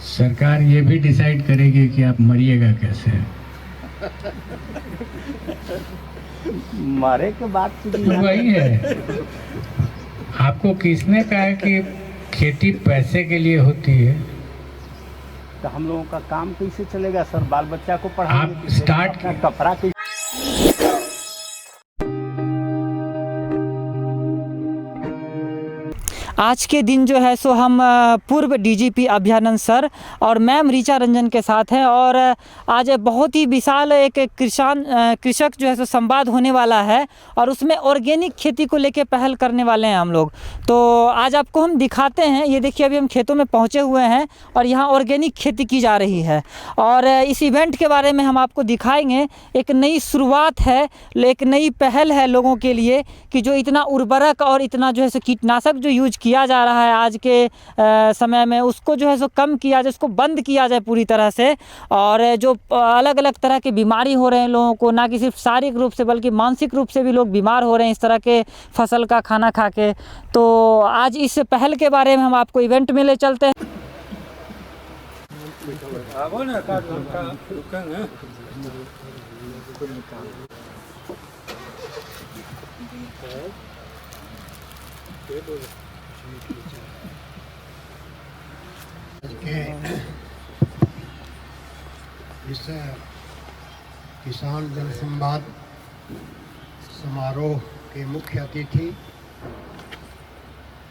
सरकार ये भी डिसाइड करेगी कि आप मरिएगा कैसे। मारे के बाद तो वही है, आपको किसने कहा कि खेती पैसे के लिए होती है? तो हम लोगों का काम कैसे चलेगा सर? बाल बच्चा को आप पढ़ाएंगे, स्टार्ट अपना कपड़ा कैसे? आज के दिन जो है सो हम पूर्व डीजीपी अभयानंद सर और मैम ऋचा रंजन के साथ हैं और आज बहुत ही विशाल एक कृषक जो है सो संवाद होने वाला है और उसमें ऑर्गेनिक खेती को लेके पहल करने वाले हैं हम लोग। तो आज आपको हम दिखाते हैं, ये देखिए अभी हम खेतों में पहुंचे हुए हैं और यहाँ ऑर्गेनिक खेती की जा रही है और इस इवेंट के बारे में हम आपको दिखाएंगे। एक नई शुरुआत है, एक नई पहल है लोगों के लिए कि जो इतना उर्वरक और इतना जो है सो कीटनाशक जो यूज किया जा रहा है आज के समय में, उसको जो है सो कम किया जाए, उसको बंद किया जाए पूरी तरह से। और जो अलग अलग तरह की बीमारी हो रहे हैं लोगों को, ना कि सिर्फ शारीरिक रूप से बल्कि मानसिक रूप से भी लोग बीमार हो रहे हैं इस तरह के फसल का खाना खा के। तो आज इस पहल के बारे में हम आपको इवेंट में ले चलते हैं। इस किसान जन संवाद समारोह के मुख्य अतिथि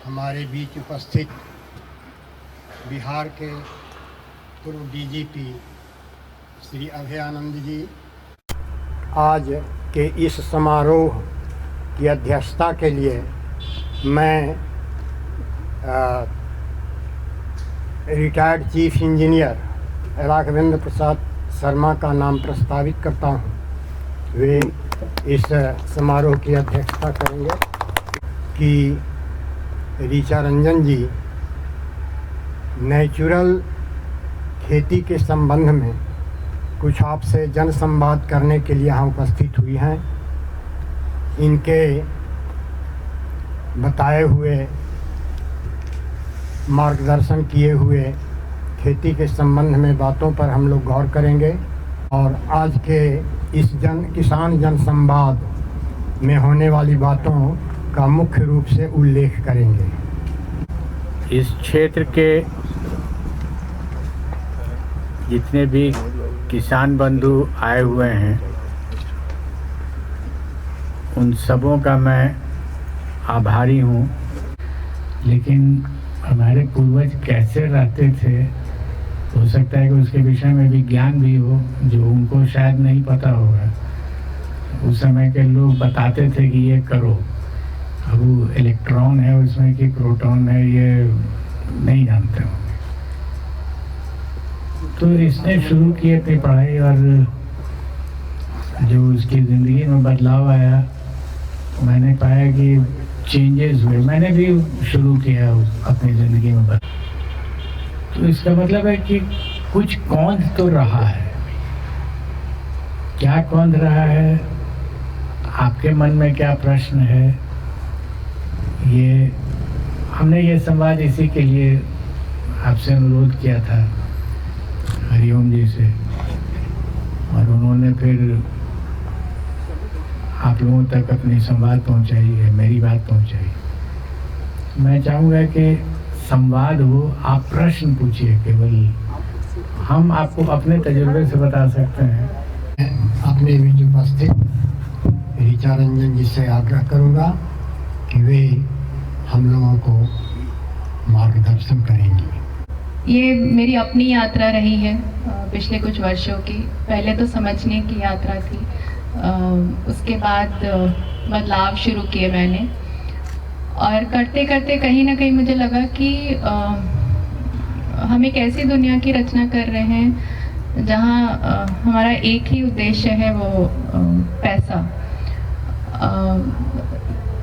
हमारे बीच उपस्थित बिहार के पूर्व डीजीपी श्री अभयानंद जी, आज के इस समारोह की अध्यक्षता के लिए मैं retired chief engineer Raghavendra Prasad Sharma का नाम प्रस्तावित करता हूँ। वे इस समारोह की अध्यक्षता करेंगे कि ऋचा रंजन जी नेचुरल खेती के संबंध में कुछ आपसे जन संवाद करने के लिए यहाँ उपस्थित हुई हैं। इनके बताए हुए, मार्गदर्शन किए हुए खेती के संबंध में बातों पर हम लोग गौर करेंगे और आज के इस किसान जन संवाद में होने वाली बातों का मुख्य रूप से उल्लेख करेंगे। इस क्षेत्र के जितने भी किसान बंधु आए हुए हैं उन सबों का मैं आभारी हूँ। लेकिन हमारे पूर्वज कैसे रहते थे, हो सकता है कि उसके विषय में भी ज्ञान भी हो जो उनको शायद नहीं पता होगा। उस समय के लोग बताते थे कि ये करो, अब वो इलेक्ट्रॉन है उसमें कि प्रोटॉन है ये नहीं जानते होंगे। तो इसने शुरू की अपनी पढ़ाई और जो उसकी ज़िंदगी में बदलाव आया, मैंने पाया कि चेंजेस हुए। मैंने भी शुरू किया अपनी ज़िंदगी में बदलाव। तो इसका मतलब है कि कुछ कौंध तो रहा है। क्या कौंध रहा है, आपके मन में क्या प्रश्न है, ये हमने ये संवाद इसी के लिए आपसे अनुरोध किया था हरिओम जी से, और उन्होंने फिर आप लोगों तक अपनी संवाद पहुंचाई है, मेरी बात पहुंचाई। मैं चाहूँगा कि संवाद हो, आप प्रश्न पूछिए, केवल हम आपको अपने तजुर्बे से बता सकते हैं। अपने बीच उपस्थित ऋचा रंजन जी से आग्रह करूँगा कि वे हम लोगों को मार्गदर्शन करेंगी। ये मेरी अपनी यात्रा रही है पिछले कुछ वर्षों की। पहले तो समझने की यात्रा थी, उसके बाद बदलाव शुरू किए मैंने, और करते करते कहीं ना कहीं मुझे लगा कि हम एक ऐसी दुनिया की रचना कर रहे हैं जहाँ हमारा एक ही उद्देश्य है, वो पैसा।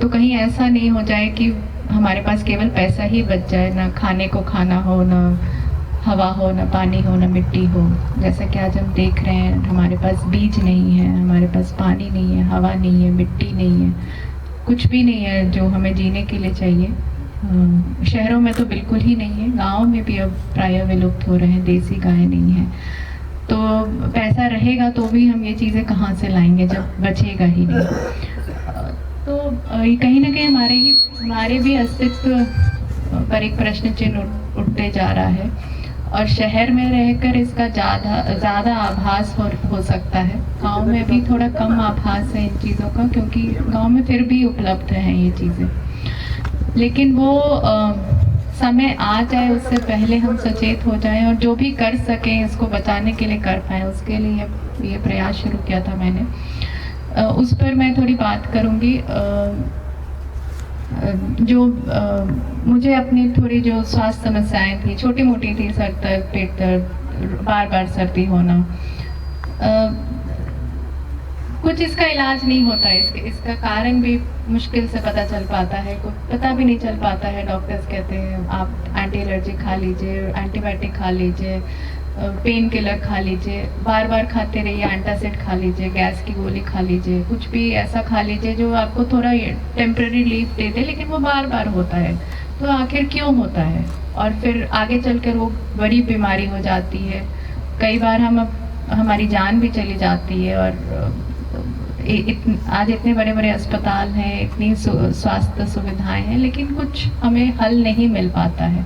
तो कहीं ऐसा नहीं हो जाए कि हमारे पास केवल पैसा ही बच जाए, ना खाने को खाना हो, ना हवा हो, ना पानी हो, ना मिट्टी हो। जैसा कि आज हम देख रहे हैं, हमारे पास बीज नहीं है, हमारे पास पानी नहीं है, हवा नहीं है, मिट्टी नहीं है, कुछ भी नहीं है जो हमें जीने के लिए चाहिए। शहरों में तो बिल्कुल ही नहीं है, गाँव में भी अब प्रायः विलुप्त हो रहे हैं, देसी गाय नहीं है। तो पैसा रहेगा तो भी हम ये चीज़ें कहाँ से लाएंगे जब बचेगा ही नहीं। तो ये कहीं ना कहीं हमारे भी अस्तित्व पर एक प्रश्न चिन्ह उठते जा रहा है, और शहर में रहकर इसका ज़्यादा आभास हो सकता है। गांव में भी थोड़ा कम आभास है इन चीज़ों का, क्योंकि गांव में फिर भी उपलब्ध हैं ये चीज़ें, लेकिन वो समय आ जाए उससे पहले हम सचेत हो जाएं और जो भी कर सकें इसको बचाने के लिए कर पाएँ। उसके लिए ये प्रयास शुरू किया था मैंने, उस पर मैं थोड़ी बात करूँगी। जो मुझे अपनी थोड़ी जो स्वास्थ्य समस्याएं थी, छोटी मोटी थी, सर दर्द, पेट दर्द, बार बार सर्दी होना, कुछ इसका इलाज नहीं होता। इसका कारण भी मुश्किल से पता चल पाता है, कुछ पता भी नहीं चल पाता है। डॉक्टर्स कहते हैं आप एंटी एलर्जी खा लीजिए, एंटीबायोटिक खा लीजिए, पेन किलर खा लीजिए, बार बार खाते रहिए, एंटासिड खा लीजिए, गैस की गोली खा लीजिए, कुछ भी ऐसा खा लीजिए जो आपको थोड़ा टेम्पररी रिलीफ दे दे, लेकिन वो बार बार होता है। तो आखिर क्यों होता है? और फिर आगे चलकर वो बड़ी बीमारी हो जाती है। कई बार हमारी जान भी चली जाती है। और आज इतने बड़े बड़े अस्पताल हैं, इतनी स्वास्थ्य सुविधाएं हैं, लेकिन कुछ हमें हल नहीं मिल पाता है।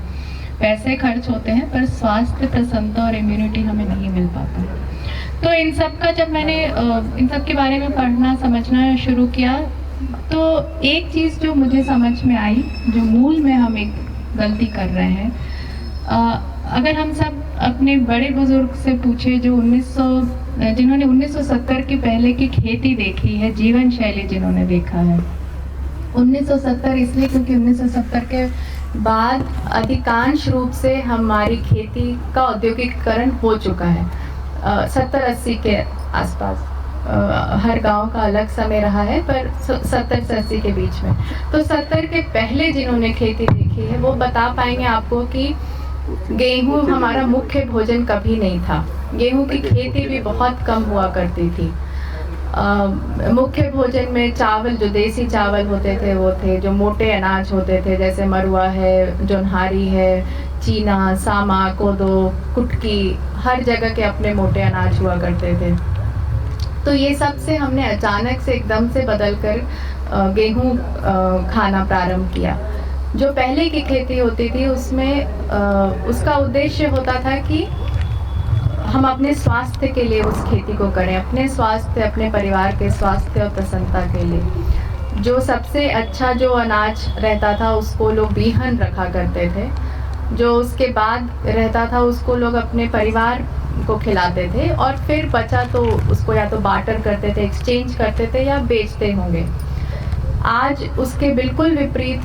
पैसे खर्च होते हैं पर स्वास्थ्य, प्रसन्नता और इम्यूनिटी हमें नहीं मिल पाता है। तो इन सब का जब मैंने इन सब के बारे में पढ़ना समझना शुरू किया, तो एक चीज़ जो मुझे समझ में आई, जो मूल में हम एक गलती कर रहे हैं, अगर हम सब अपने बड़े बुजुर्ग से पूछे जो जिन्होंने 1970 के पहले की खेती देखी है, जीवन शैली जिन्होंने देखा है, 1970 इसलिए क्योंकि 1970 के बाद अधिकांश रूप से हमारी खेती का औद्योगिकीकरण हो चुका है। 70-80 के आसपास हर गांव का अलग समय रहा है, पर 70 से 80 के बीच में। तो 70 के पहले जिन्होंने खेती देखी है वो बता पाएंगे आपको कि गेहूं हमारा मुख्य भोजन कभी नहीं था। गेहूं की खेती भी बहुत कम हुआ करती थी। मुख्य भोजन में चावल, जो देसी चावल होते थे वो थे, जो मोटे अनाज होते थे जैसे मरुआ है, जोन्हारी है, चीना, सामा, कोदो, कुटकी, हर जगह के अपने मोटे अनाज हुआ करते थे। तो ये सब से हमने अचानक से एकदम से बदलकर गेहूं खाना प्रारंभ किया। जो पहले की खेती होती थी उसमें उसका उद्देश्य होता था कि हम अपने स्वास्थ्य के लिए उस खेती को करें, अपने स्वास्थ्य, अपने परिवार के स्वास्थ्य और प्रसन्नता के लिए। जो सबसे अच्छा जो अनाज रहता था उसको लोग बीहन रखा करते थे, जो उसके बाद रहता था उसको लोग अपने परिवार को खिलाते थे, और फिर बचा तो उसको या तो बार्टर करते थे, एक्सचेंज करते थे, या बेचते होंगे। आज उसके बिल्कुल विपरीत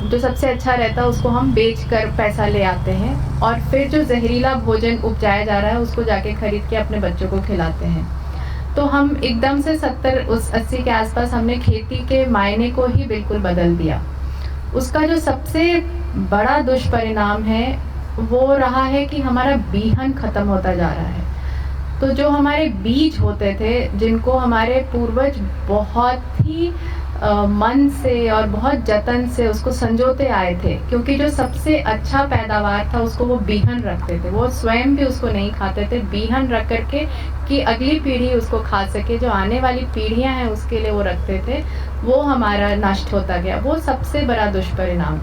जो सबसे अच्छा रहता है उसको हम बेचकर पैसा ले आते हैं, और फिर जो जहरीला भोजन उपजाया जा रहा है उसको जाके खरीद के अपने बच्चों को खिलाते हैं। तो हम एकदम से 70-80 के आसपास हमने खेती के मायने को ही बिल्कुल बदल दिया। उसका जो सबसे बड़ा दुष्परिणाम है वो रहा है कि हमारा बीहन खत्म होता जा रहा है। तो जो हमारे बीज होते थे, जिनको हमारे पूर्वज बहुत ही मन से और बहुत जतन से उसको संजोते आए थे, क्योंकि जो सबसे अच्छा पैदावार था उसको वो बीहन रखते थे। वो स्वयं भी उसको नहीं खाते थे, बीहन रख करके कि अगली पीढ़ी उसको खा सके, जो आने वाली पीढ़ियां हैं उसके लिए वो रखते थे। वो हमारा नष्ट होता गया, वो सबसे बड़ा दुष्परिणाम।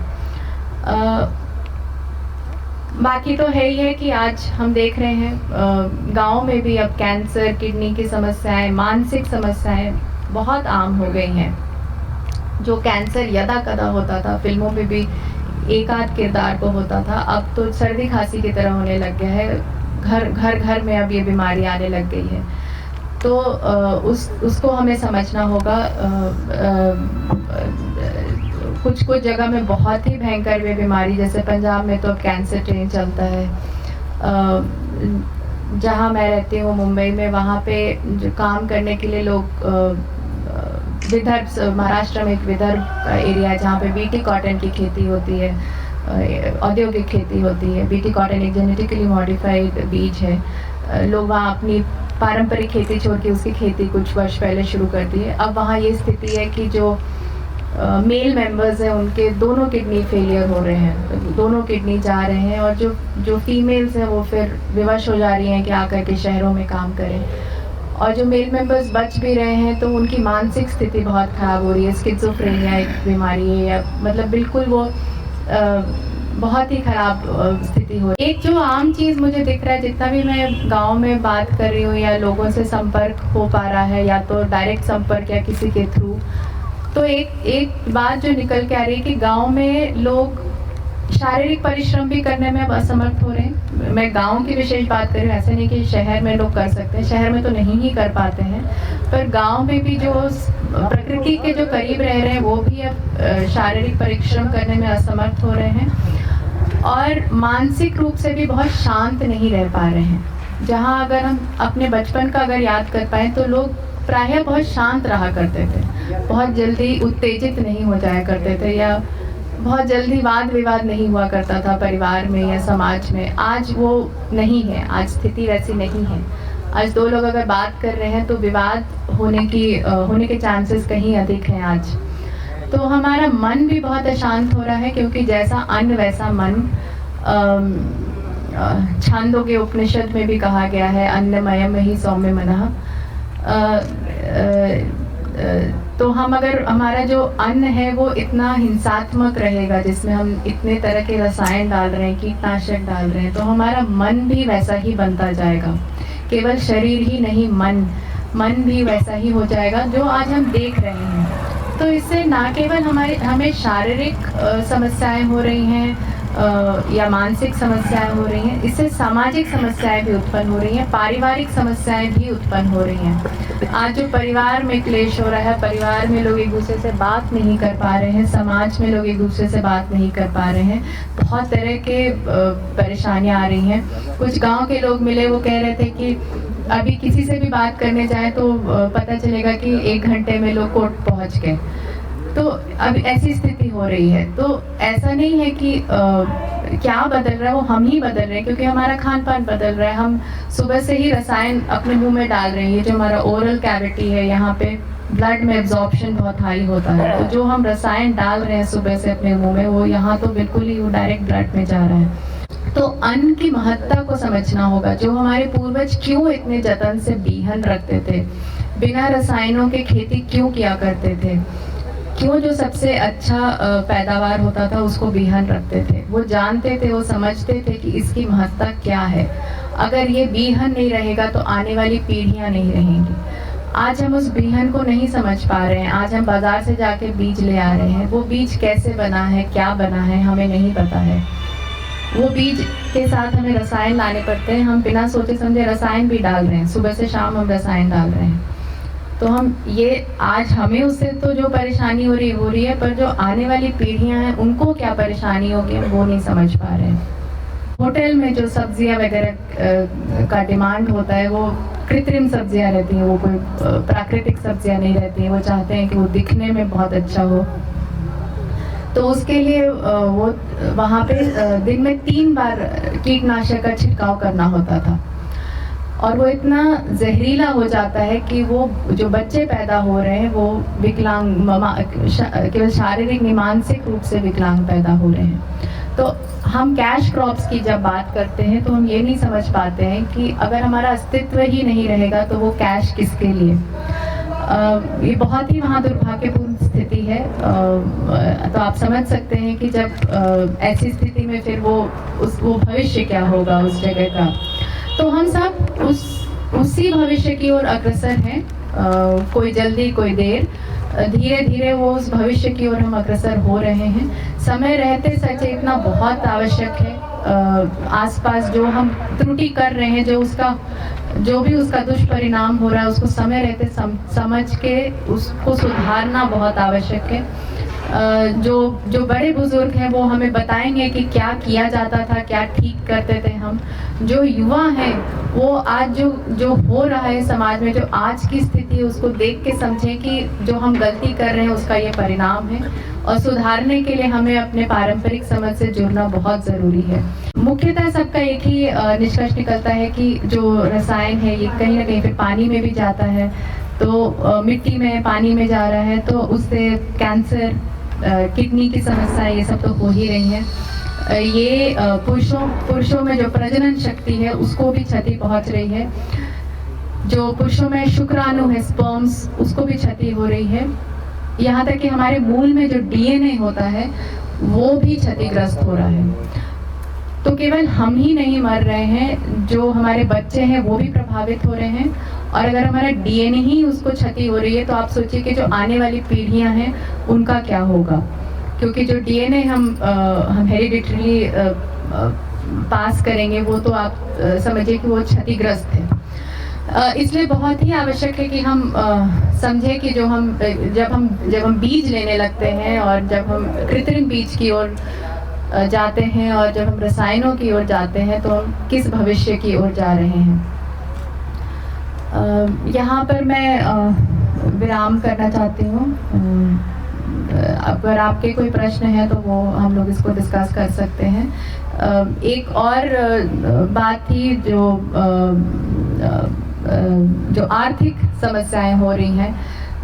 बाकी तो है ही है कि आज हम देख रहे हैं गाँव में भी अब कैंसर, किडनी की समस्याएं, मानसिक समस्याएं बहुत आम हो गई हैं। जो कैंसर यदा कदा होता था, फिल्मों में भी एक आध किरदार को होता था, अब तो सर्दी खांसी की तरह होने लग गया है। घर में अब ये बीमारी आने लग गई है। तो उसको हमें समझना होगा। कुछ जगह में बहुत ही भयंकर ये बीमारी, जैसे पंजाब में तो अब कैंसर ट्रेन चलता है। जहाँ मैं रहती हूँ मुंबई में, वहाँ पे जो काम करने के लिए लोग विदर्भ, महाराष्ट्र में एक विदर्भ का एरिया है जहाँ पे बीटी कॉटन की खेती होती है, औद्योगिक खेती होती है। बीटी कॉटन एक जेनेटिकली मॉडिफाइड बीज है। लोग वहाँ अपनी पारंपरिक खेती छोड़ के उसकी खेती कुछ वर्ष पहले शुरू कर दी है। अब वहाँ ये स्थिति है कि जो मेल मेंबर्स हैं उनके दोनों किडनी फेलियर हो रहे हैं, दोनों किडनी जा रहे हैं, और जो फीमेल्स हैं वो फिर विवश हो जा रही हैं कि आकर के शहरों में काम करें, और जो मेल मेंबर्स बच भी रहे हैं तो उनकी मानसिक स्थिति बहुत ख़राब हो रही है। स्किज़ोफ्रेनिया एक बीमारी है, या मतलब बिल्कुल वो बहुत ही ख़राब स्थिति हो रही है। एक जो आम चीज़ मुझे दिख रहा है, जितना भी मैं गांव में बात कर रही हूँ या लोगों से संपर्क हो पा रहा है, या तो डायरेक्ट संपर्क या किसी के थ्रू, तो एक बात जो निकल के आ रही है कि गांव में लोग शारीरिक परिश्रम भी करने में अब असमर्थ हो रहे हैं। मैं गांव की विशेष बात कर रही हूँ, ऐसे नहीं कि शहर में लोग कर सकते हैं, शहर में तो नहीं ही कर पाते हैं, पर गांव में भी जो प्रकृति के जो करीब रह रहे हैं वो भी अब शारीरिक परिश्रम करने में असमर्थ हो रहे हैं, और मानसिक रूप से भी बहुत शांत नहीं रह पा रहे हैं। जहाँ अगर हम अपने बचपन का अगर याद कर पाएँ तो लोग प्रायः बहुत शांत रहा करते थे, बहुत जल्दी उत्तेजित नहीं हो जाया करते थे, या बहुत जल्दी वाद विवाद नहीं हुआ करता था परिवार में या समाज में। आज वो नहीं है, आज स्थिति वैसी नहीं है। आज दो लोग अगर बात कर रहे हैं तो विवाद होने के चांसेस कहीं अधिक हैं आज। तो हमारा मन भी बहुत अशांत हो रहा है, क्योंकि जैसा अन्न वैसा मन। छांदोग्य उपनिषद में भी कहा गया है, अन्नमयम ही सौम्य मनः। तो हम अगर हमारा जो अन्न है वो इतना हिंसात्मक रहेगा, जिसमें हम इतने तरह के रसायन डाल रहे हैं, कीटनाशक डाल रहे हैं, तो हमारा मन भी वैसा ही बनता जाएगा। केवल शरीर ही नहीं, मन भी वैसा ही हो जाएगा जो आज हम देख रहे हैं। तो इससे ना केवल हमें शारीरिक समस्याएं हो रही हैं या मानसिक समस्याएं हो रही हैं, इससे सामाजिक समस्याएं भी उत्पन्न हो रही हैं, पारिवारिक समस्याएं भी उत्पन्न हो रही हैं। आज जो परिवार में क्लेश हो रहा है, परिवार में लोग एक दूसरे से बात नहीं कर पा रहे हैं, समाज में लोग एक दूसरे से बात नहीं कर पा रहे हैं, बहुत तरह के परेशानियां आ रही हैं। कुछ गांव के लोग मिले, वो कह रहे थे कि अभी किसी से भी बात करने जाए तो पता चलेगा कि 1 घंटे में लोग कोर्ट पहुंच गए। तो अब ऐसी स्थिति हो रही है। तो ऐसा नहीं है कि क्या बदल रहा है, वो हम ही बदल रहे हैं, क्योंकि हमारा खान पान बदल रहा है। हम सुबह से ही रसायन अपने मुंह में डाल रहे हैं। ये जो हमारा ओरल कैविटी है, यहाँ पे ब्लड में एब्जॉर्प्शन बहुत हाई होता है, तो जो हम रसायन डाल रहे हैं सुबह से अपने मुंह में, वो यहाँ तो बिल्कुल ही वो डायरेक्ट ब्लड में जा रहा है। तो अन्न की महत्ता को समझना होगा। जो हमारे पूर्वज क्यों इतने जतन से बीहन रखते थे, बिना रसायनों के खेती क्यों किया करते थे, क्यों जो सबसे अच्छा पैदावार होता था उसको बीहन रखते थे। वो जानते थे, वो समझते थे कि इसकी महत्ता क्या है। अगर ये बीहन नहीं रहेगा तो आने वाली पीढ़ियां नहीं रहेंगी। आज हम उस बीहन को नहीं समझ पा रहे हैं। आज हम बाजार से जाके बीज ले आ रहे हैं, वो बीज कैसे बना है, क्या बना है, हमें नहीं पता है। वो बीज के साथ हमें रसायन लाने पड़ते हैं, हम बिना सोचे समझे रसायन भी डाल रहे हैं, सुबह से शाम हम रसायन डाल रहे हैं। तो हम ये आज हमें उससे तो जो परेशानी हो रही है, पर जो आने वाली पीढ़ियां हैं उनको क्या परेशानी होगी वो नहीं समझ पा रहे हैं। होटल में जो सब्जियां वगैरह का डिमांड होता है, वो कृत्रिम सब्जियां रहती हैं, वो कोई प्राकृतिक सब्जियां नहीं रहती हैं। वो चाहते हैं कि वो दिखने में बहुत अच्छा हो, तो उसके लिए वो वहाँ पे दिन में 3 बार कीटनाशक का छिड़काव करना होता था, और वो इतना जहरीला हो जाता है कि वो जो बच्चे पैदा हो रहे हैं वो विकलांग, केवल शारीरिक नहीं मानसिक रूप से विकलांग पैदा हो रहे हैं। तो हम कैश क्रॉप्स की जब बात करते हैं तो हम ये नहीं समझ पाते हैं कि अगर हमारा अस्तित्व ही नहीं रहेगा तो वो कैश किसके लिए। ये बहुत ही वहाँ दुर्भाग्यपूर्ण स्थिति है। तो आप समझ सकते हैं कि जब ऐसी स्थिति में फिर वो भविष्य क्या होगा उस जगह का। तो हम सब उसी भविष्य की ओर अग्रसर हैं, कोई जल्दी कोई देर, धीरे धीरे वो उस भविष्य की ओर हम अग्रसर हो रहे हैं। समय रहते सचेतना बहुत आवश्यक है। आसपास जो हम त्रुटि कर रहे हैं, जो भी उसका दुष्परिणाम हो रहा है, उसको समय रहते समझ के उसको सुधारना बहुत आवश्यक है। जो बड़े बुजुर्ग हैं वो हमें बताएंगे कि क्या किया जाता था, क्या ठीक करते थे हम। जो युवा हैं वो आज जो हो रहा है समाज में, जो आज की स्थिति है, उसको देख के समझें कि जो हम गलती कर रहे हैं उसका ये परिणाम है, और सुधारने के लिए हमें अपने पारंपरिक समझ से जुड़ना बहुत ज़रूरी है। मुख्यतः सबका एक ही निष्कर्ष निकलता है कि जो रसायन है ये कहीं ना कहीं फिर पानी में भी जाता है, तो मिट्टी में पानी में जा रहा है, तो उससे कैंसर, किडनी की समस्या, ये सब तो हो ही रही है। ये पुरुषों में जो प्रजनन शक्ति है उसको भी क्षति पहुंच रही है। जो पुरुषों में शुक्राणु है, स्पर्म्स, उसको भी क्षति हो रही है। यहाँ तक कि हमारे मूल में जो डीएनए होता है वो भी क्षतिग्रस्त हो रहा है। तो केवल हम ही नहीं मर रहे हैं, जो हमारे बच्चे हैं वो भी प्रभावित हो रहे हैं। और अगर हमारा डीएनए ही उसको क्षति हो रही है तो आप सोचिए कि जो आने वाली पीढ़ियां हैं उनका क्या होगा, क्योंकि जो डीएनए हम हेरिडिटरी पास करेंगे वो तो आप समझिए कि वो क्षतिग्रस्त है। इसलिए बहुत ही आवश्यक है कि हम समझे कि जब हम बीज लेने लगते हैं और जब हम कृत्रिम बीज की ओर जाते हैं और जब हम रसायनों की ओर जाते हैं तो हम किस भविष्य की ओर जा रहे हैं। यहाँ पर मैं विराम करना चाहती हूँ। अगर आपके कोई प्रश्न है तो वो हम लोग इसको डिस्कस कर सकते हैं। एक और बात थी, जो आर्थिक समस्याएं हो रही हैं,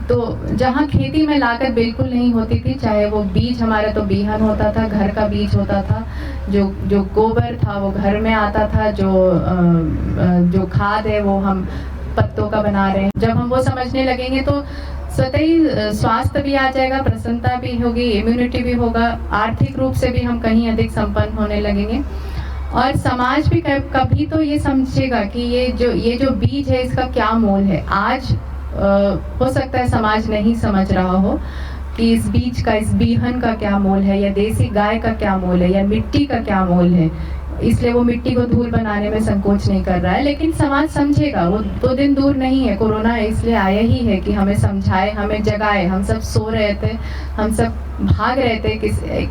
तो जहाँ खेती में लागत बिल्कुल नहीं होती थी, चाहे वो बीज हमारा तो बीहन होता था, घर का बीज होता था, जो गोबर था वो घर में आता था, जो खाद है वो हम पत्तों का बना रहे हैं। जब हम वो समझने लगेंगे तो स्वतः ही स्वास्थ्य भी आ जाएगा, प्रसन्नता भी होगी, इम्यूनिटी भी होगा, आर्थिक रूप से भी हम कहीं अधिक संपन्न होने लगेंगे। और समाज भी कभी तो ये समझेगा कि ये जो बीज है इसका क्या मोल है। आज हो सकता है समाज नहीं समझ रहा हो कि इस बीज का, इस बीहन का क्या मोल है, या देसी गाय का क्या मोल है, या मिट्टी का क्या मोल है, इसलिए वो मिट्टी को धूल बनाने में संकोच नहीं कर रहा है। लेकिन समाज समझेगा, वो 2 दिन दूर नहीं है। कोरोना इसलिए आया ही है कि हमें समझाए, हमें जगाए। हम सब सो रहे थे, हम सब भाग रहे थे,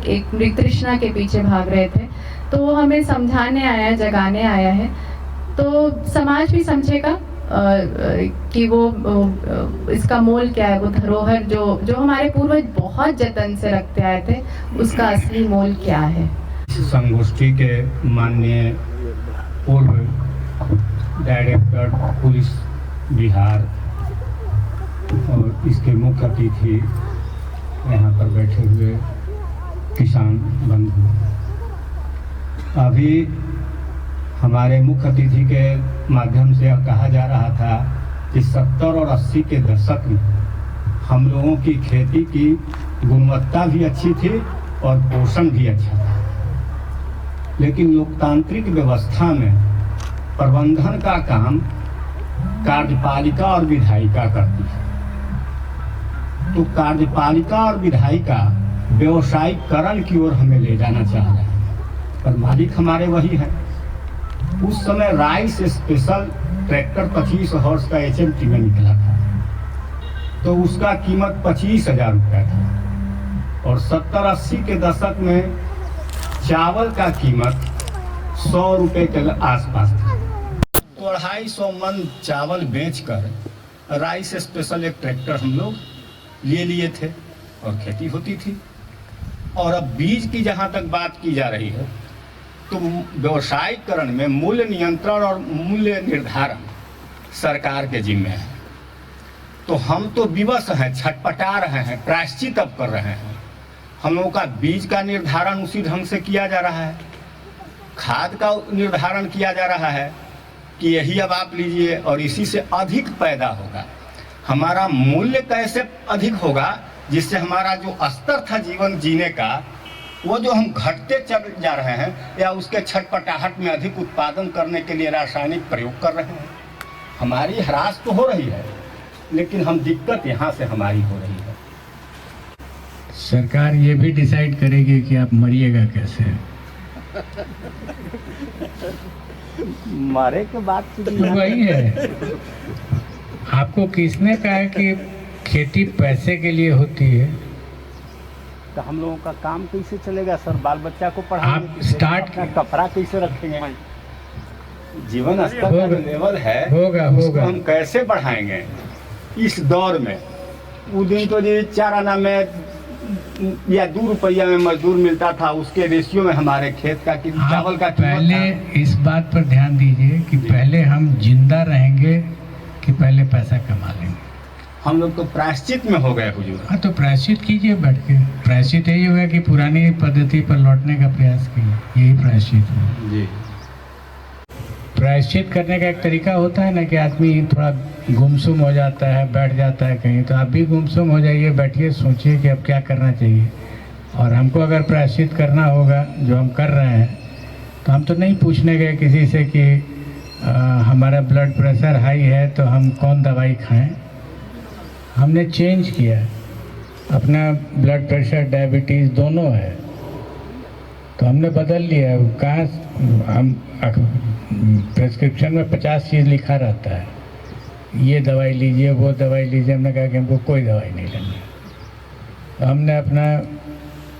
एक तृष्णा के पीछे भाग रहे थे, तो वो हमें समझाने आया, जगाने आया है। तो समाज भी समझेगा कि वो इसका मोल क्या है, वो धरोहर जो हमारे पूर्वज बहुत जतन से रखते आए थे, उसका असली मोल क्या है। संगोष्ठी के माननीय पूर्व डायरेक्टर पुलिस बिहार और इसके मुख्य अतिथि यहाँ पर बैठे हुए किसान बंधु, अभी हमारे मुख्य अतिथि के माध्यम से कहा जा रहा था कि 70 और 80 के दशक में हम लोगों की खेती की गुणवत्ता भी अच्छी थी और पोषण भी अच्छा था। लेकिन लोकतांत्रिक व्यवस्था में प्रबंधन का काम कार्यपालिका और विधायिका करती है। तो कार्यपालिका और विधायिका व्यवसायीकरण की ओर हमें ले जाना चाह रहे हैं, पर मालिक हमारे वही हैं। उस समय राइस स्पेशल ट्रैक्टर 25 हॉर्स का HMT में निकला था, तो उसका कीमत 25,000 रुपया था। और 70-80 के दशक में चावल का कीमत 100 रुपये के आसपास था। तो 250 मन चावल बेचकर राइस स्पेशल एक ट्रैक्टर हम लोग ले लिए थे और खेती होती थी। और अब बीज की जहाँ तक बात की जा रही है, तो व्यवसायीकरण में मूल्य नियंत्रण और मूल्य निर्धारण सरकार के जिम्मे है। तो हम तो विवश हैं, छटपटा रहे हैं, प्रायश्चित अब कर रहे हैं। हम लोगों का बीज का निर्धारण उसी ढंग से किया जा रहा है, खाद का निर्धारण किया जा रहा है कि यही अब आप लीजिए और इसी से अधिक पैदा होगा। हमारा मूल्य कैसे अधिक होगा, जिससे हमारा जो स्तर था जीवन जीने का, वो जो हम घटते चल जा रहे हैं, या उसके छटपटाहट में अधिक उत्पादन करने के लिए रासायनिक प्रयोग कर रहे हैं। हमारी ह्रास तो हो रही है, लेकिन हम दिक्कत यहाँ से हमारी हो रही है। सरकार ये भी डिसाइड करेगी कि आप मरिएगा कैसे। मारे के बाद तो वही है। आपको किसने कहा है कि खेती पैसे के लिए होती है? तो हम लोगों का काम कैसे चलेगा सर? बाल बच्चा को आप पढ़ाएंगे, स्टार्ट कपड़ा कैसे रखेंगे? जीवन स्तर का जो लेवल है होगा उसको हम कैसे बढ़ाएंगे इस दौर में? वो दिन तो जी 4 आना में या 2 रुपया में मजदूर मिलता था, उसके रेशियो में हमारे खेत का चावल का पहले इस बात पर ध्यान दीजिए कि पहले हम जिंदा रहेंगे कि पहले पैसा कमा लेंगे। हम लोग तो प्रायश्चित में हो गए हुजूर। हाँ, तो प्रायश्चित कीजिए बैठ के। प्रायश्चित यही होगा कि पुरानी पद्धति पर लौटने का प्रयास कीजिए, यही प्रायश्चित है। जी। प्रायश्चित करने का एक तरीका होता है ना कि आदमी थोड़ा गुमसुम हो जाता है, बैठ जाता है कहीं, तो आप भी गुमसुम हो जाइए, बैठिए, सोचिए कि अब क्या करना चाहिए। और हमको अगर प्रायश्चित करना होगा जो हम कर रहे हैं, तो हम तो नहीं पूछने गए किसी से कि हमारा ब्लड प्रेशर हाई है तो हम कौन दवाई खाएं। हमने चेंज किया, अपना ब्लड प्रेशर डायबिटीज़ दोनों है, तो हमने बदल लिया। कहाँ हम प्रेस्क्रिप्शन में 50 चीज़ लिखा रहता है, ये दवाई लीजिए, वो दवाई लीजिए। हमने कहा कि हमको कोई दवाई नहीं लेनी। तो हमने अपना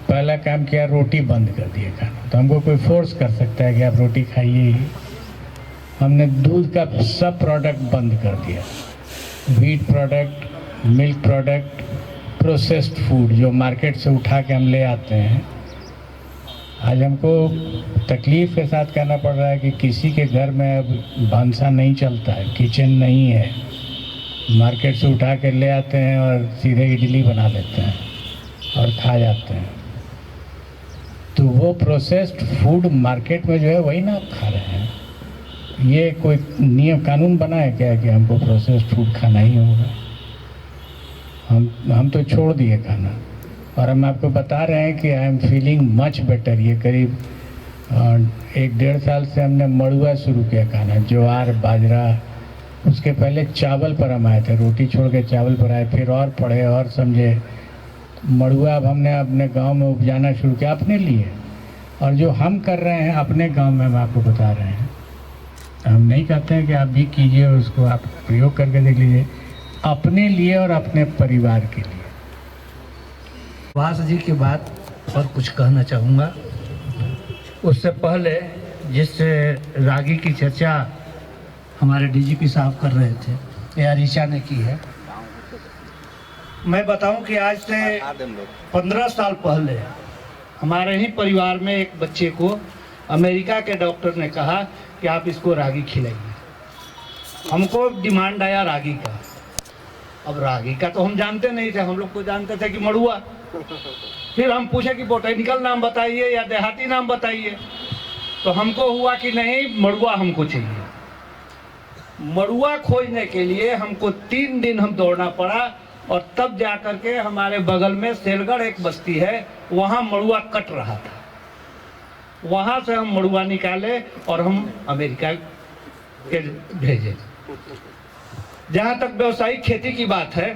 पहला काम किया, रोटी बंद कर दिया खाना। तो हमको कोई फोर्स कर सकता है कि आप रोटी खाइए ही। हमने दूध का सब प्रोडक्ट बंद कर दिया, wheat product, milk product, processed food जो मार्केट से उठा के हम ले आते हैं। आज हमको तकलीफ़ के साथ कहना पड़ रहा है कि किसी के घर में अब भानसा नहीं चलता है, किचन नहीं है, मार्केट से उठा के ले आते हैं और सीधे इडली बना लेते हैं और खा जाते हैं। तो वो प्रोसेस्ड फूड मार्केट में जो है वही ना आप खा रहे हैं। ये कोई नियम कानून बना है क्या कि हमको प्रोसेस्ड फूड खाना ही होगा? हम तो छोड़ दिए खाना, और हम आपको बता रहे हैं कि I am feeling much better. ये करीब 1-1.5 साल से हमने मड़ुआ शुरू किया खाना, ज्वार बाजरा। उसके पहले चावल पर हम आए थे, रोटी छोड़ के चावल पर आए, फिर और पढ़े और समझे। मड़ुआ अब हमने अपने गांव में उपजाना शुरू किया अपने लिए, और जो हम कर रहे हैं अपने गांव में हम आपको बता रहे हैं। हम नहीं कहते हैं कि आप भी कीजिए, उसको आप प्रयोग करके देख लीजिए, अपने लिए और अपने परिवार के लिए। वास जी की बात और कुछ कहना चाहूँगा। उससे पहले जिस रागी की चर्चा हमारे डीजीपी साहब कर रहे थे या ऋचा ने की है, मैं बताऊं कि आज से 15 साल पहले हमारे ही परिवार में एक बच्चे को अमेरिका के डॉक्टर ने कहा कि आप इसको रागी खिलाइए। हमको डिमांड आया रागी का। अब रागी का तो हम जानते नहीं थे, हम लोग तो जानते थे कि मड़ुआ। फिर हम पूछे कि बोटेनिकल नाम बताइए या देहाती नाम बताइए, तो हमको हुआ कि नहीं, मड़ुआ हमको चाहिए। मड़ुआ खोजने के लिए हमको 3 दिन हम दौड़ना पड़ा, और तब जा कर के हमारे बगल में सेलगढ़ एक बस्ती है, वहाँ मड़ुआ कट रहा था। वहाँ से हम मड़ुआ निकाले और हम अमेरिका के भेजे। जहाँ तक व्यवसायिक खेती की बात है,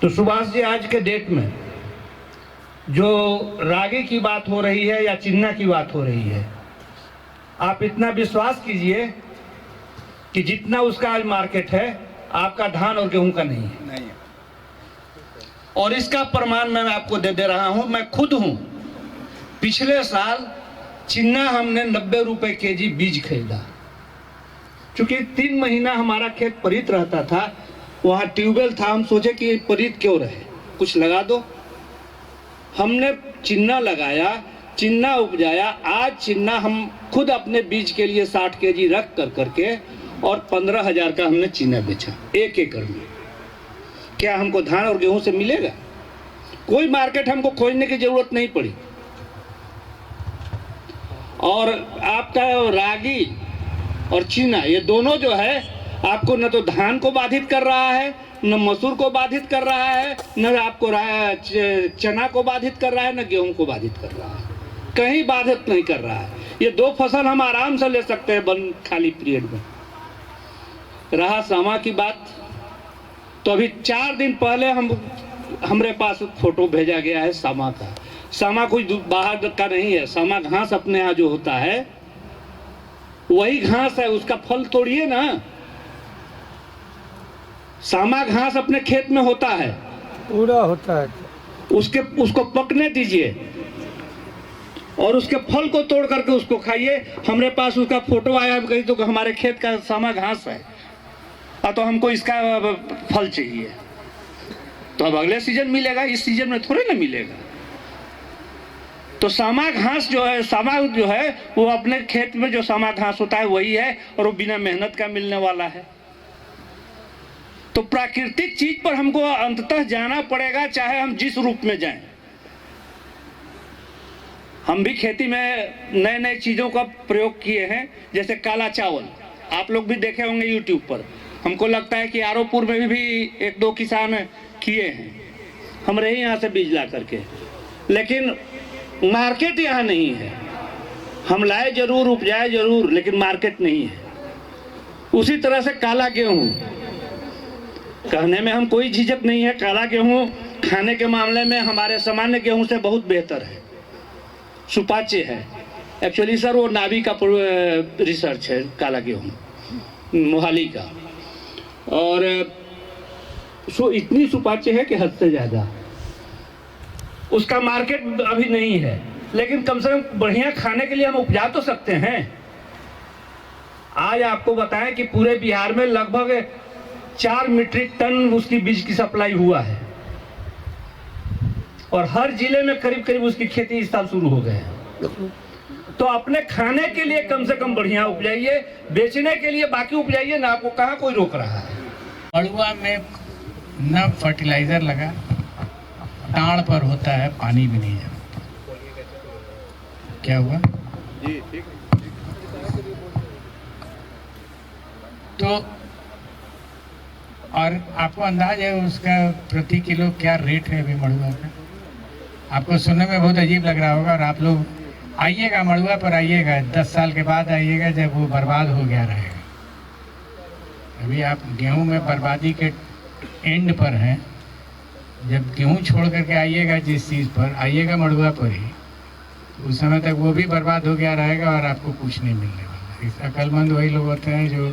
तो सुभाष जी आज के डेट में जो रागी की बात हो रही है या चिन्ना की बात हो रही है, आप इतना विश्वास कीजिए कि जितना उसका आज मार्केट है, आपका धान और गेहूं का नहीं है। और इसका प्रमाण मैं आपको दे रहा हूं। मैं खुद हूं, पिछले साल चिन्ना हमने 90 रुपए केजी बीज खरीदा। चूंकि 3 महीना हमारा खेत परित रहता था, वहाँ ट्यूबवेल था, हम सोचे कि परित क्यों रहे, कुछ लगा दो। हमने चिन्ना लगाया, चिन्ना उपजाया। आज चिन्ना हम खुद अपने बीज के लिए 60 केजी रख कर करके और 15,000 का हमने चिन्ना बेचा 1 एकड़ में। क्या हमको धान और गेहूं से मिलेगा? कोई मार्केट हमको खोजने की जरूरत नहीं पड़ी। और आपका रागी और चिन्ना, ये दोनों जो है आपको न तो धान को बाधित कर रहा है, न मसूर को बाधित कर रहा है, न आपको चना को बाधित कर रहा है, न गेहूं को बाधित कर रहा है। कहीं बाधित नहीं कर रहा है। ये 2 फसल हम आराम से ले सकते हैं बंद खाली पीरियड में। रहा सामा की बात, तो अभी 4 दिन पहले हमारे पास फोटो भेजा गया है सामा का। सामा कुछ बाहर का नहीं है। सामा घास अपने यहाँ जो होता है वही घास है, उसका फल तोड़िए ना। सामा घास अपने खेत में होता है, पूरा होता है। उसको पकने दीजिए और उसके फल को तोड़ करके उसको खाइए। हमारे पास उसका फोटो आया, कहीं तो हमारे खेत का सामा घास है, तो हमको इसका फल चाहिए। तो अब अगले सीजन मिलेगा, इस सीजन में थोड़े ना मिलेगा। तो सामा घास जो है, सामा जो है वो अपने खेत में जो सामा घास होता है वही है, और वो बिना मेहनत का मिलने वाला है। तो तो प्राकृतिक चीज पर हमको अंततः जाना पड़ेगा, चाहे हम जिस रूप में जाएं। हम भी खेती में नए नए चीजों का प्रयोग किए हैं, जैसे काला चावल आप लोग भी देखे होंगे यूट्यूब पर। हमको लगता है कि आरोपुर में भी एक दो किसान किए हैं, हम रहे यहाँ से बीज ला करके, लेकिन मार्केट यहाँ नहीं है। हम लाए जरूर, उपजाए जरूर, लेकिन मार्केट नहीं है। उसी तरह से काला गेहूँ, कहने में हम कोई झिझक नहीं है, काला गेहूँ खाने के मामले में हमारे सामान्य गेहूँ से बहुत बेहतर है, सुपाच्य है। एक्चुअली सर वो नाभी का रिसर्च है काला गेहूँ, मोहाली का, और इतनी सुपाच्य है कि हद से ज़्यादा। उसका मार्केट अभी नहीं है, लेकिन कम से कम बढ़िया खाने के लिए हम उपजा तो सकते हैं। आज आपको बताएं कि पूरे बिहार में लगभग 4 मीट्रिक टन उसकी बीज की सप्लाई हुआ है, और हर जिले में करीब करीब उसकी खेती इस साल शुरू हो गए हैं। तो अपने खाने के लिए कम से कम बढ़िया उपजाइए, बेचने के लिए बाकी उपजाइए ना, आपको कहाँ कोई रोक रहा है। मड़ुआ में न फर्टिलाइजर लगा, टाड़ पर होता है, पानी भी नहीं है। क्या हुआ जी? ठीक। तो और आपको अंदाज है उसका प्रति किलो क्या रेट है अभी मड़ुआ का? आपको सुनने में बहुत अजीब लग रहा होगा, और आप लोग आइएगा मड़ुआ पर, आइएगा 10 साल के बाद आइएगा जब वो बर्बाद हो गया रहेगा। अभी आप गेहूं में बर्बादी के एंड पर हैं। जब गेहूं छोड़ करके आइएगा, जिस चीज़ पर आइएगा मड़ुआ पर ही, उस समय तक वो भी बर्बाद हो गया रहेगा और आपको कुछ नहीं मिलने वाला। इस अक्लमंद वही लोग होते हैं जो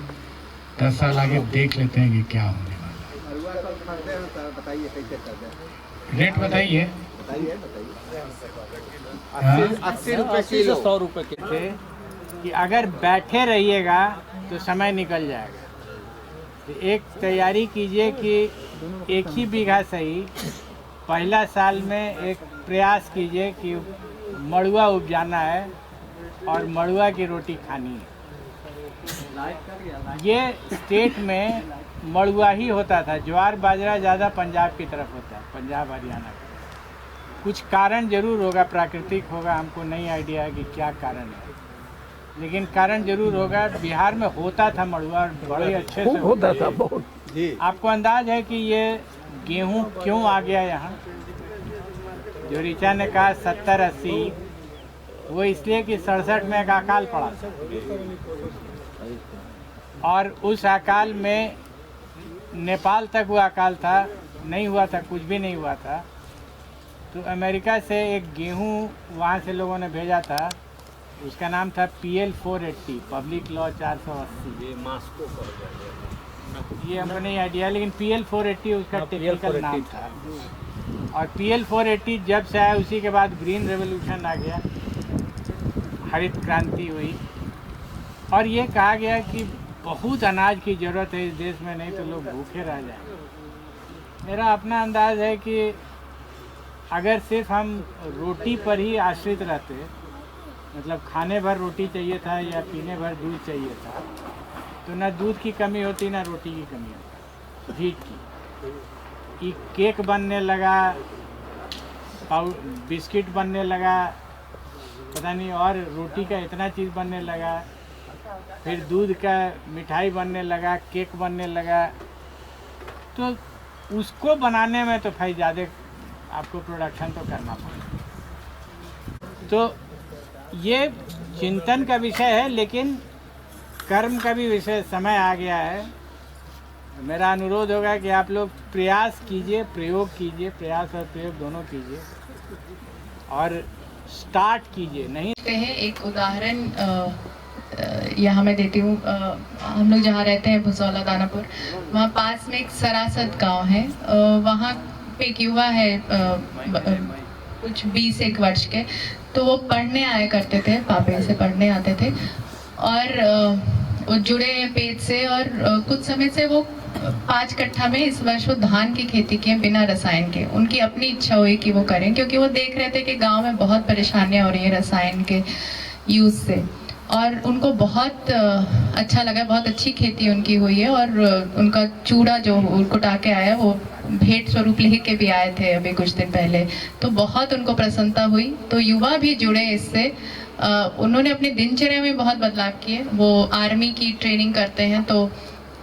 10 साल आगे देख लेते हैं कि क्या होने वाला। रेट बताइए। 80 रुपये किलो, 100 रुपये किलो। कि अगर बैठे रहिएगा तो समय निकल जाएगा। तो एक तैयारी कीजिए कि एक ही बीघा सही, पहला साल में एक प्रयास कीजिए कि मड़ुआ उपजाना है और मड़ुआ की रोटी खानी है। ये स्टेट में मड़ुआ ही होता था, ज्वार बाजरा ज़्यादा पंजाब की तरफ होता है, पंजाब हरियाणा का। कुछ कारण जरूर होगा, प्राकृतिक होगा, हमको नहीं आइडिया है कि क्या कारण है, लेकिन कारण जरूर होगा। बिहार में होता था मड़ुआ, बड़े अच्छे से होता था बहुत। आपको अंदाज है कि ये गेहूं क्यों आ गया यहाँ? जो ऋचा ने कहा 70-80, वो इसलिए कि 67 में एक अकाल पड़ा था, और उस अकाल में नेपाल तक वो अकाल था, नहीं हुआ था, कुछ भी नहीं हुआ था। तो अमेरिका से एक गेहूं वहाँ से लोगों ने भेजा था, उसका नाम था PL 480, पब्लिक लॉ 480। ये मास्को ये हमको नहीं आइडिया, लेकिन PL 480 उसका टेक्निकल नाम था। और PL 480 जब से आया, उसी के बाद ग्रीन रेवोल्यूशन आ गया, हरित क्रांति हुई, और ये कहा गया कि बहुत अनाज की ज़रूरत है इस देश में, नहीं तो लोग भूखे रह जाएंगे। मेरा अपना अंदाज़ है कि अगर सिर्फ हम रोटी पर ही आश्रित रहते, मतलब खाने भर रोटी चाहिए था या पीने भर दूध चाहिए था, तो ना दूध की कमी होती ना रोटी की कमी होती, घी की। केक बनने लगा, बिस्किट बनने लगा, पता नहीं, और रोटी का इतना चीज़ बनने लगा, फिर दूध का मिठाई बनने लगा, केक बनने लगा। तो उसको बनाने में तो भाई ज़्यादा आपको प्रोडक्शन तो करना पड़ेगा। तो ये चिंतन का विषय है, लेकिन कर्म का भी विषय समय आ गया है। मेरा अनुरोध होगा कि आप लोग प्रयास कीजिए, प्रयोग कीजिए, प्रयास और प्रयोग दोनों कीजिए, और स्टार्ट कीजिए। नहीं कहे एक उदाहरण यहाँ मैं देती हूँ। हम लोग जहाँ रहते हैं भुसौला दानापुर, वहाँ पास में एक सरासत गांव है। वहाँ पे एक युवा है कुछ 20-21 वर्ष के, तो वो पढ़ने आया करते थे, पापे से पढ़ने आते थे, और वो जुड़े हैं पेट से, और कुछ समय से वो 5 कट्ठा में इस वर्ष वो धान की खेती किए बिना रसायन के। उनकी अपनी इच्छा हुई कि वो करें, क्योंकि वो देख रहे थे कि गांव में बहुत परेशानियां हो रही है रसायन के यूज़ से। और उनको बहुत अच्छा लगा, बहुत अच्छी खेती उनकी हुई है। और उनका चूड़ा जो कुटा के आया वो भेंट स्वरूप लेके भी आए थे अभी कुछ दिन पहले, तो बहुत उनको प्रसन्नता हुई। तो युवा भी जुड़े इससे। उन्होंने अपनी दिनचर्या में बहुत बदलाव किए। वो आर्मी की ट्रेनिंग करते हैं, तो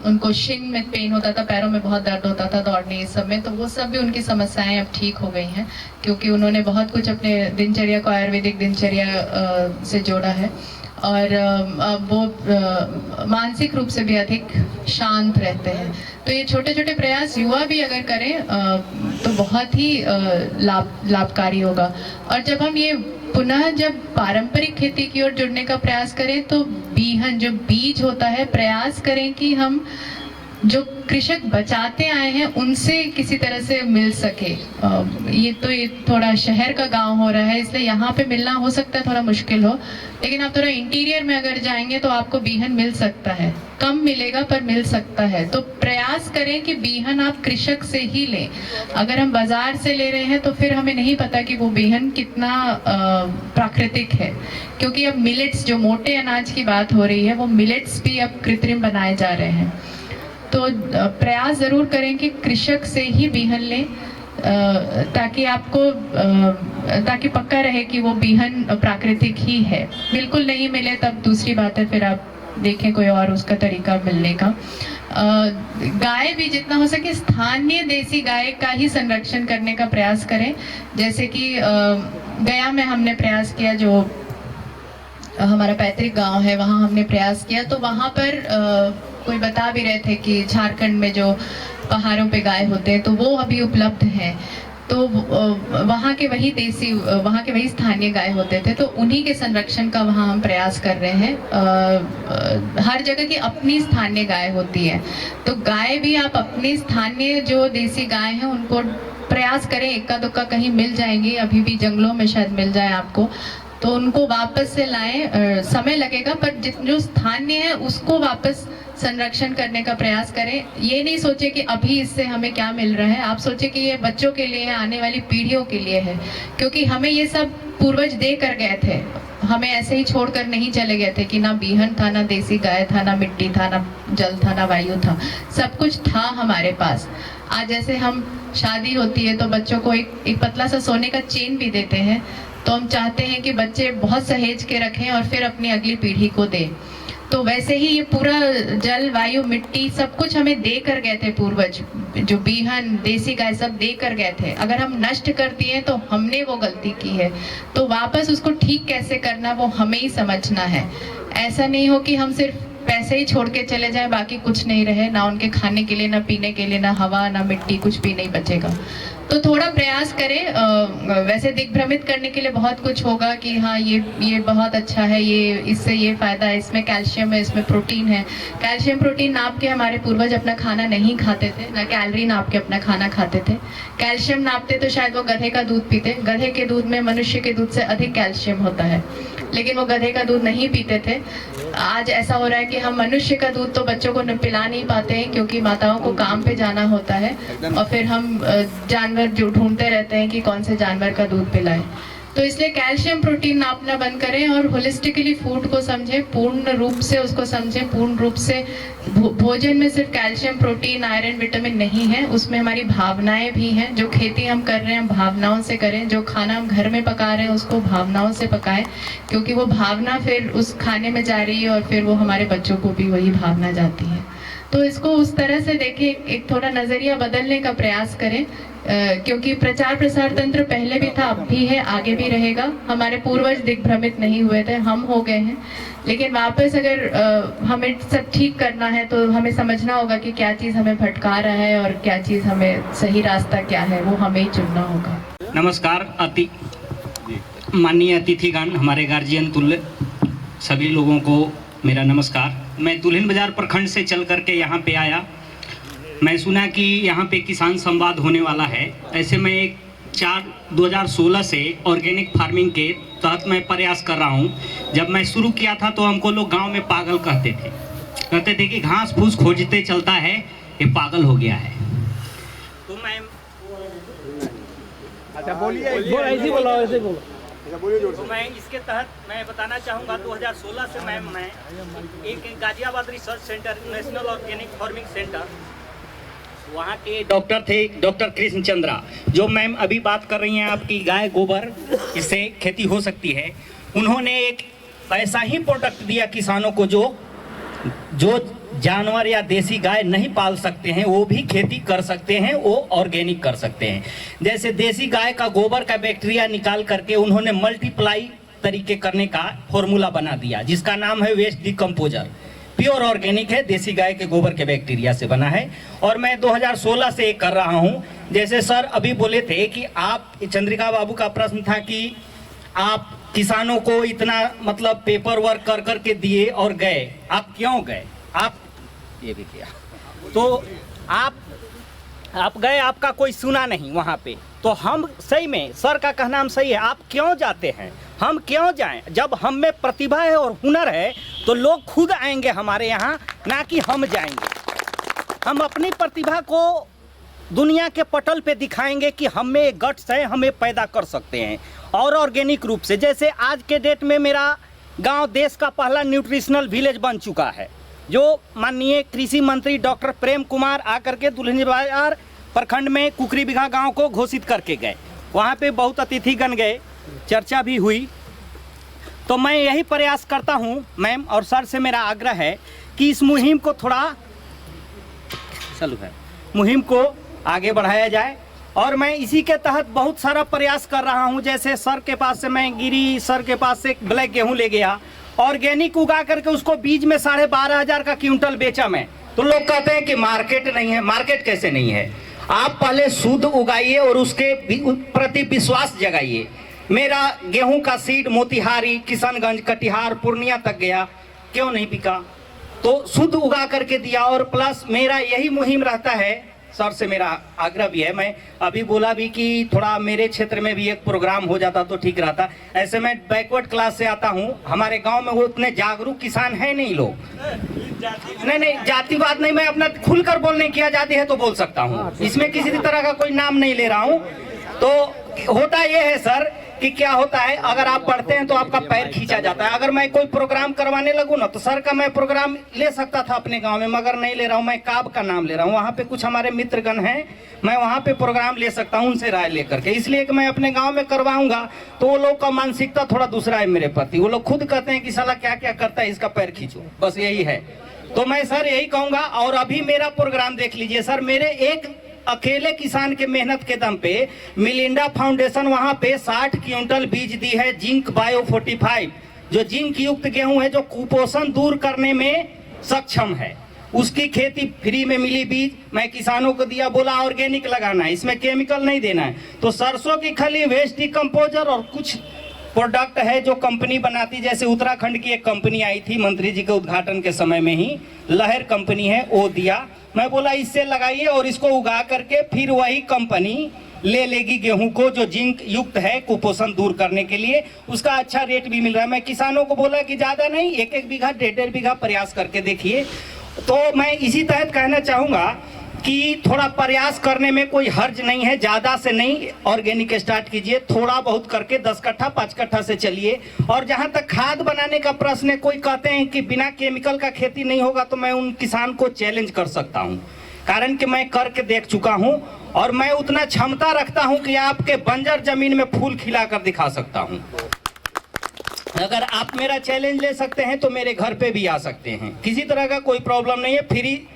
उनको शिन में पेन होता था, पैरों में बहुत दर्द होता था दौड़ने इस सब में, तो वो सब भी उनकी समस्याएं अब ठीक हो गई हैं, क्योंकि उन्होंने बहुत कुछ अपने दिनचर्या को आयुर्वेदिक दिनचर्या से जोड़ा है। और वो मानसिक रूप से भी अधिक शांत रहते हैं। तो ये छोटे छोटे प्रयास युवा भी अगर करें तो बहुत ही लाभकारी होगा। और जब हम ये पुनः जब पारंपरिक खेती की ओर जुड़ने का प्रयास करें, तो बीहन जो बीज होता है, प्रयास करें कि हम जो कृषक बचाते आए हैं उनसे किसी तरह से मिल सके। ये थोड़ा शहर का गांव हो रहा है, इसलिए यहाँ पे मिलना हो सकता है थोड़ा मुश्किल हो, लेकिन आप थोड़ा इंटीरियर में अगर जाएंगे तो आपको बीहन मिल सकता है। कम मिलेगा पर मिल सकता है। तो प्रयास करें कि बीहन आप कृषक से ही लें। अगर हम बाजार से ले रहे हैं तो फिर हमें नहीं पता कि वो बीहन कितना प्राकृतिक है, क्योंकि अब मिलेट्स, जो मोटे अनाज की बात हो रही है, वो मिलेट्स भी अब कृत्रिम बनाए जा रहे हैं। तो प्रयास जरूर करें कि कृषक से ही बीहन लें, ताकि पक्का रहे कि वो बीहन प्राकृतिक ही है। बिल्कुल नहीं मिले तब दूसरी बात है, फिर आप देखें कोई और उसका तरीका मिलने का। गाय भी जितना हो सके स्थानीय देसी गाय का ही संरक्षण करने का प्रयास करें। जैसे कि गया में हमने प्रयास किया, जो हमारा पैतृक गांव है, वहाँ हमने प्रयास किया। तो वहाँ पर कोई बता भी रहे थे कि झारखंड में जो पहाड़ों पे गाय होते हैं तो वो अभी उपलब्ध हैं। तो वहाँ के वही देसी, वहाँ के वही स्थानीय गाय होते थे, तो उन्हीं के संरक्षण का वहाँ हम प्रयास कर रहे हैं। हर जगह की अपनी स्थानीय गाय होती है, तो गाय भी आप अपनी स्थानीय जो देसी गाय हैं उनको प्रयास करें। इक्का दुक्का कहीं मिल जाएंगी, अभी भी जंगलों में शायद मिल जाए आपको, तो उनको वापस से लाएं। समय लगेगा, पर जो स्थानीय है उसको वापस संरक्षण करने का प्रयास करें। ये नहीं सोचे कि अभी इससे हमें क्या मिल रहा है, आप सोचे कि ये बच्चों के लिए है, आने वाली पीढ़ियों के लिए है, क्योंकि हमें ये सब पूर्वज दे कर गए थे। हमें ऐसे ही छोड़कर नहीं चले गए थे कि ना बीहन था, ना देसी गाय था, ना मिट्टी था, ना जल था, ना वायु था, सब कुछ था हमारे पास। आज जैसे हम शादी होती है तो बच्चों को एक पतला सा सोने का चेन भी देते हैं, तो हम चाहते हैं कि बच्चे बहुत सहेज के रखें और फिर अपनी अगली पीढ़ी को दें। तो वैसे ही ये पूरा जल, वायु, मिट्टी सब कुछ हमें दे कर गए थे पूर्वज, जो बीहन, देसी गाय सब दे कर गए थे। अगर हम नष्ट कर दिए तो हमने वो गलती की है, तो वापस उसको ठीक कैसे करना वो हमें ही समझना है। ऐसा नहीं हो कि हम सिर्फ पैसे ही छोड़ के चले जाएं, बाकी कुछ नहीं रहे, ना उनके खाने के लिए, ना पीने के लिए, ना हवा, ना मिट्टी, कुछ भी नहीं बचेगा। तो थोड़ा प्रयास करें। वैसे दिग्भ्रमित करने के लिए बहुत कुछ होगा कि हाँ ये बहुत अच्छा है, ये इससे ये फायदा है, इसमें कैल्शियम है, इसमें प्रोटीन है। कैल्शियम प्रोटीन नाप के हमारे पूर्वज अपना खाना नहीं खाते थे, ना कैलोरी नाप के अपना खाना खाते थे। कैल्शियम नापते तो शायद वो गधे का दूध पीते। गधे के दूध में मनुष्य के दूध से अधिक कैल्शियम होता है, लेकिन वो गधे का दूध नहीं पीते थे। आज ऐसा हो रहा है कि हम मनुष्य का दूध तो बच्चों को पिला नहीं पाते हैं, क्योंकि माताओं को काम पे जाना होता है, और फिर हम जानवर जो ढूंढते रहते हैं कि कौन से जानवर का दूध पिलाएं। तो इसलिए कैल्शियम प्रोटीन नापना बंद करें और होलिस्टिकली फूड को समझें, पूर्ण रूप से उसको समझें। पूर्ण रूप से भोजन में सिर्फ कैल्शियम, प्रोटीन, आयरन, विटामिन नहीं है, उसमें हमारी भावनाएं भी हैं। जो खेती हम कर रहे हैं भावनाओं से करें, जो खाना हम घर में पका रहे हैं उसको भावनाओं से पकाएं, क्योंकि वो भावना फिर उस खाने में जा रही है और फिर वो हमारे बच्चों को भी वही भावना जाती है। तो इसको उस तरह से देखें, एक थोड़ा नजरिया बदलने का प्रयास करें, क्योंकि प्रचार प्रसार तंत्र पहले भी था, अब भी है, आगे भी रहेगा। हमारे पूर्वज दिग्भ्रमित नहीं हुए थे, हम हो गए हैं, लेकिन वापस अगर हमें सब ठीक करना है तो हमें समझना होगा कि क्या चीज़ हमें भटका रहा है और क्या चीज़ हमें सही रास्ता क्या है, वो हमें ही चुनना होगा। नमस्कार। माननीय अतिथिगण, हमारे गार्जियन तुल्य सभी लोगों को मेरा नमस्कार। मैं दुल्हिन बाजार प्रखंड से चल करके यहाँ पे आया। मैं सुना कि यहाँ पे किसान संवाद होने वाला है। ऐसे मैं 4/2016 से ऑर्गेनिक फार्मिंग के तहत मैं प्रयास कर रहा हूँ। जब मैं शुरू किया था तो हमको लोग गांव में पागल कहते थे कि घास फूस खोजते चलता है, ये पागल हो गया है। तो मैं अच्छा बोलिए, ऐसे बोलो। तो मैं इसके तहत मैं बताना चाहूँगा 2016 से मैं एक Ghaziabad research centre national organic farming centre वहाँ के डॉक्टर थे डॉक्टर कृष्ण चंद्रा, जो मैम अभी बात कर रही हैं आपकी गाय गोबर इससे खेती हो सकती है। उन्होंने एक ऐसा ही प्रोडक्ट दिया किसानों को जो जानवर या देसी गाय नहीं पाल सकते हैं वो भी खेती कर सकते हैं, वो ऑर्गेनिक कर सकते हैं। जैसे देसी गाय का गोबर का बैक्टीरिया निकाल करके उन्होंने मल्टीप्लाई तरीके करने का फॉर्मूला बना दिया, जिसका नाम है वेस्ट डिकम्पोजर। प्योर ऑर्गेनिक है, देसी गाय के गोबर के बैक्टीरिया से बना है। और मैं 2016 से कर रहा हूं। जैसे सर अभी बोले थे कि आप, चंद्रिका बाबू का प्रश्न था कि आप किसानों को इतना मतलब पेपर वर्क कर करके दिए और गए, आप क्यों गए? आप ये भी किया तो आप गए, आपका कोई सुना नहीं वहाँ पे। तो हम सही में सर का कहना हम सही है, आप क्यों जाते हैं? हम क्यों जाएं? जब हम में प्रतिभा है और हुनर है तो लोग खुद आएंगे हमारे यहाँ, ना कि हम जाएंगे। हम अपनी प्रतिभा को दुनिया के पटल पे दिखाएंगे कि हम में गट्स है, हमें पैदा कर सकते हैं और ऑर्गेनिक रूप से। जैसे आज के डेट में मेरा गांव देश का पहला न्यूट्रिशनल विलेज बन चुका है, जो माननीय कृषि मंत्री डॉक्टर प्रेम कुमार आकर के दुल्हिन बाजार प्रखंड में कुकरी बिघा गांव को घोषित करके गए। वहां पे बहुत अतिथिगण गए, चर्चा भी हुई। तो मैं यही प्रयास करता हूं मैम, और सर से मेरा आग्रह है कि इस मुहिम को थोड़ा चालू है, मुहिम को आगे बढ़ाया जाए। और मैं इसी के तहत बहुत सारा प्रयास कर रहा हूं। जैसे सर के पास से मैं गिरी सर के पास से एक ब्लैक गेहूं ले गया, ऑर्गेनिक उगा करके उसको बीज में 12,500 का क्विंटल बेचा मैं। तो लोग कहते हैं कि मार्केट नहीं है। मार्केट कैसे नहीं है? आप पहले शुद्ध उगाइए और उसके प्रति विश्वास जगाइए। मेरा गेहूं का सीड मोतिहारी, किशनगंज, कटिहार, पूर्णिया तक गया, क्यों नहीं बिका? तो शुद्ध उगा करके दिया। और प्लस मेरा यही मुहिम रहता है, सर से मेरा आग्रह भी है। मैं अभी बोला भी कि थोड़ा मेरे क्षेत्र में भी एक प्रोग्राम हो जाता तो ठीक रहता। ऐसे मैं बैकवर्ड क्लास से आता हूँ, हमारे गांव में वो उतने जागरूक किसान हैं नहीं लोग। नहीं, जातिवाद नहीं, मैं अपना खुलकर बोलने की आजादी है तो बोल सकता हूँ, इसमें किसी तरह का कोई नाम नहीं ले रहा हूँ। तो होता ये है सर कि क्या होता है, अगर आप पढ़ते हैं तो आपका पैर खींचा जाता है। अगर मैं कोई प्रोग्राम करवाने लगूं ना, तो सर का मैं प्रोग्राम ले सकता था अपने गांव में, मगर नहीं ले रहा हूं। मैं काब का नाम ले रहा हूं। वहां पे कुछ हमारे मित्रगण हैं, मैं वहां पे प्रोग्राम ले सकता हूं उनसे राय लेकर के। इसलिए कि मैं अपने गांव में करवाऊंगा तो वो लोग का मानसिकता थोड़ा दूसरा है मेरे प्रति। वो लोग खुद कहते हैं कि साला क्या क्या करता है, इसका पैर खींचो, बस यही है। तो मैं सर यही कहूंगा। और अभी मेरा प्रोग्राम देख लीजिए सर, मेरे एक अकेले किसान के मेहनत के दम पे मिलिंडा फाउंडेशन वहां पे 60 क्विंटल बीज दी है जिंक बायो 45, जो जिंक युक्त गेहूं है, जो कुपोषण दूर करने में सक्षम है। उसकी खेती फ्री में मिली बीज, मैं किसानों को दिया, बोला ऑर्गेनिक लगाना है, इसमें केमिकल नहीं देना है। तो सरसों की खली, वेस्ट डिकम्पोजर और कुछ प्रोडक्ट है जो कंपनी बनाती, जैसे उत्तराखंड की एक कंपनी आई थी मंत्री जी के उद्घाटन के समय में ही, लहर कंपनी है, वो दिया। मैं बोला इससे लगाइए और इसको उगा करके फिर वही कंपनी ले लेगी गेहूं को जो जिंक युक्त है कुपोषण दूर करने के लिए। उसका अच्छा रेट भी मिल रहा है। मैं किसानों को बोला कि ज्यादा नहीं, 1-1 बीघा 1.5 बीघा प्रयास करके देखिए। तो मैं इसी तहत कहना चाहूंगा कि थोड़ा प्रयास करने में कोई हर्ज नहीं है, ज्यादा से नहीं ऑर्गेनिक स्टार्ट कीजिए, थोड़ा बहुत करके 10 कट्ठा 5 कट्ठा से चलिए। और जहां तक खाद बनाने का प्रश्न है, कोई कहते हैं कि बिना केमिकल का खेती नहीं होगा, तो मैं उन किसान को चैलेंज कर सकता हूं, कारण कि मैं करके देख चुका हूं और मैं उतना क्षमता रखता हूं कि आपके बंजर जमीन में फूल खिलाकर दिखा सकता हूं। अगर आप मेरा चैलेंज ले सकते हैं तो मेरे घर पे भी आ सकते हैं, किसी तरह का कोई प्रॉब्लम नहीं है।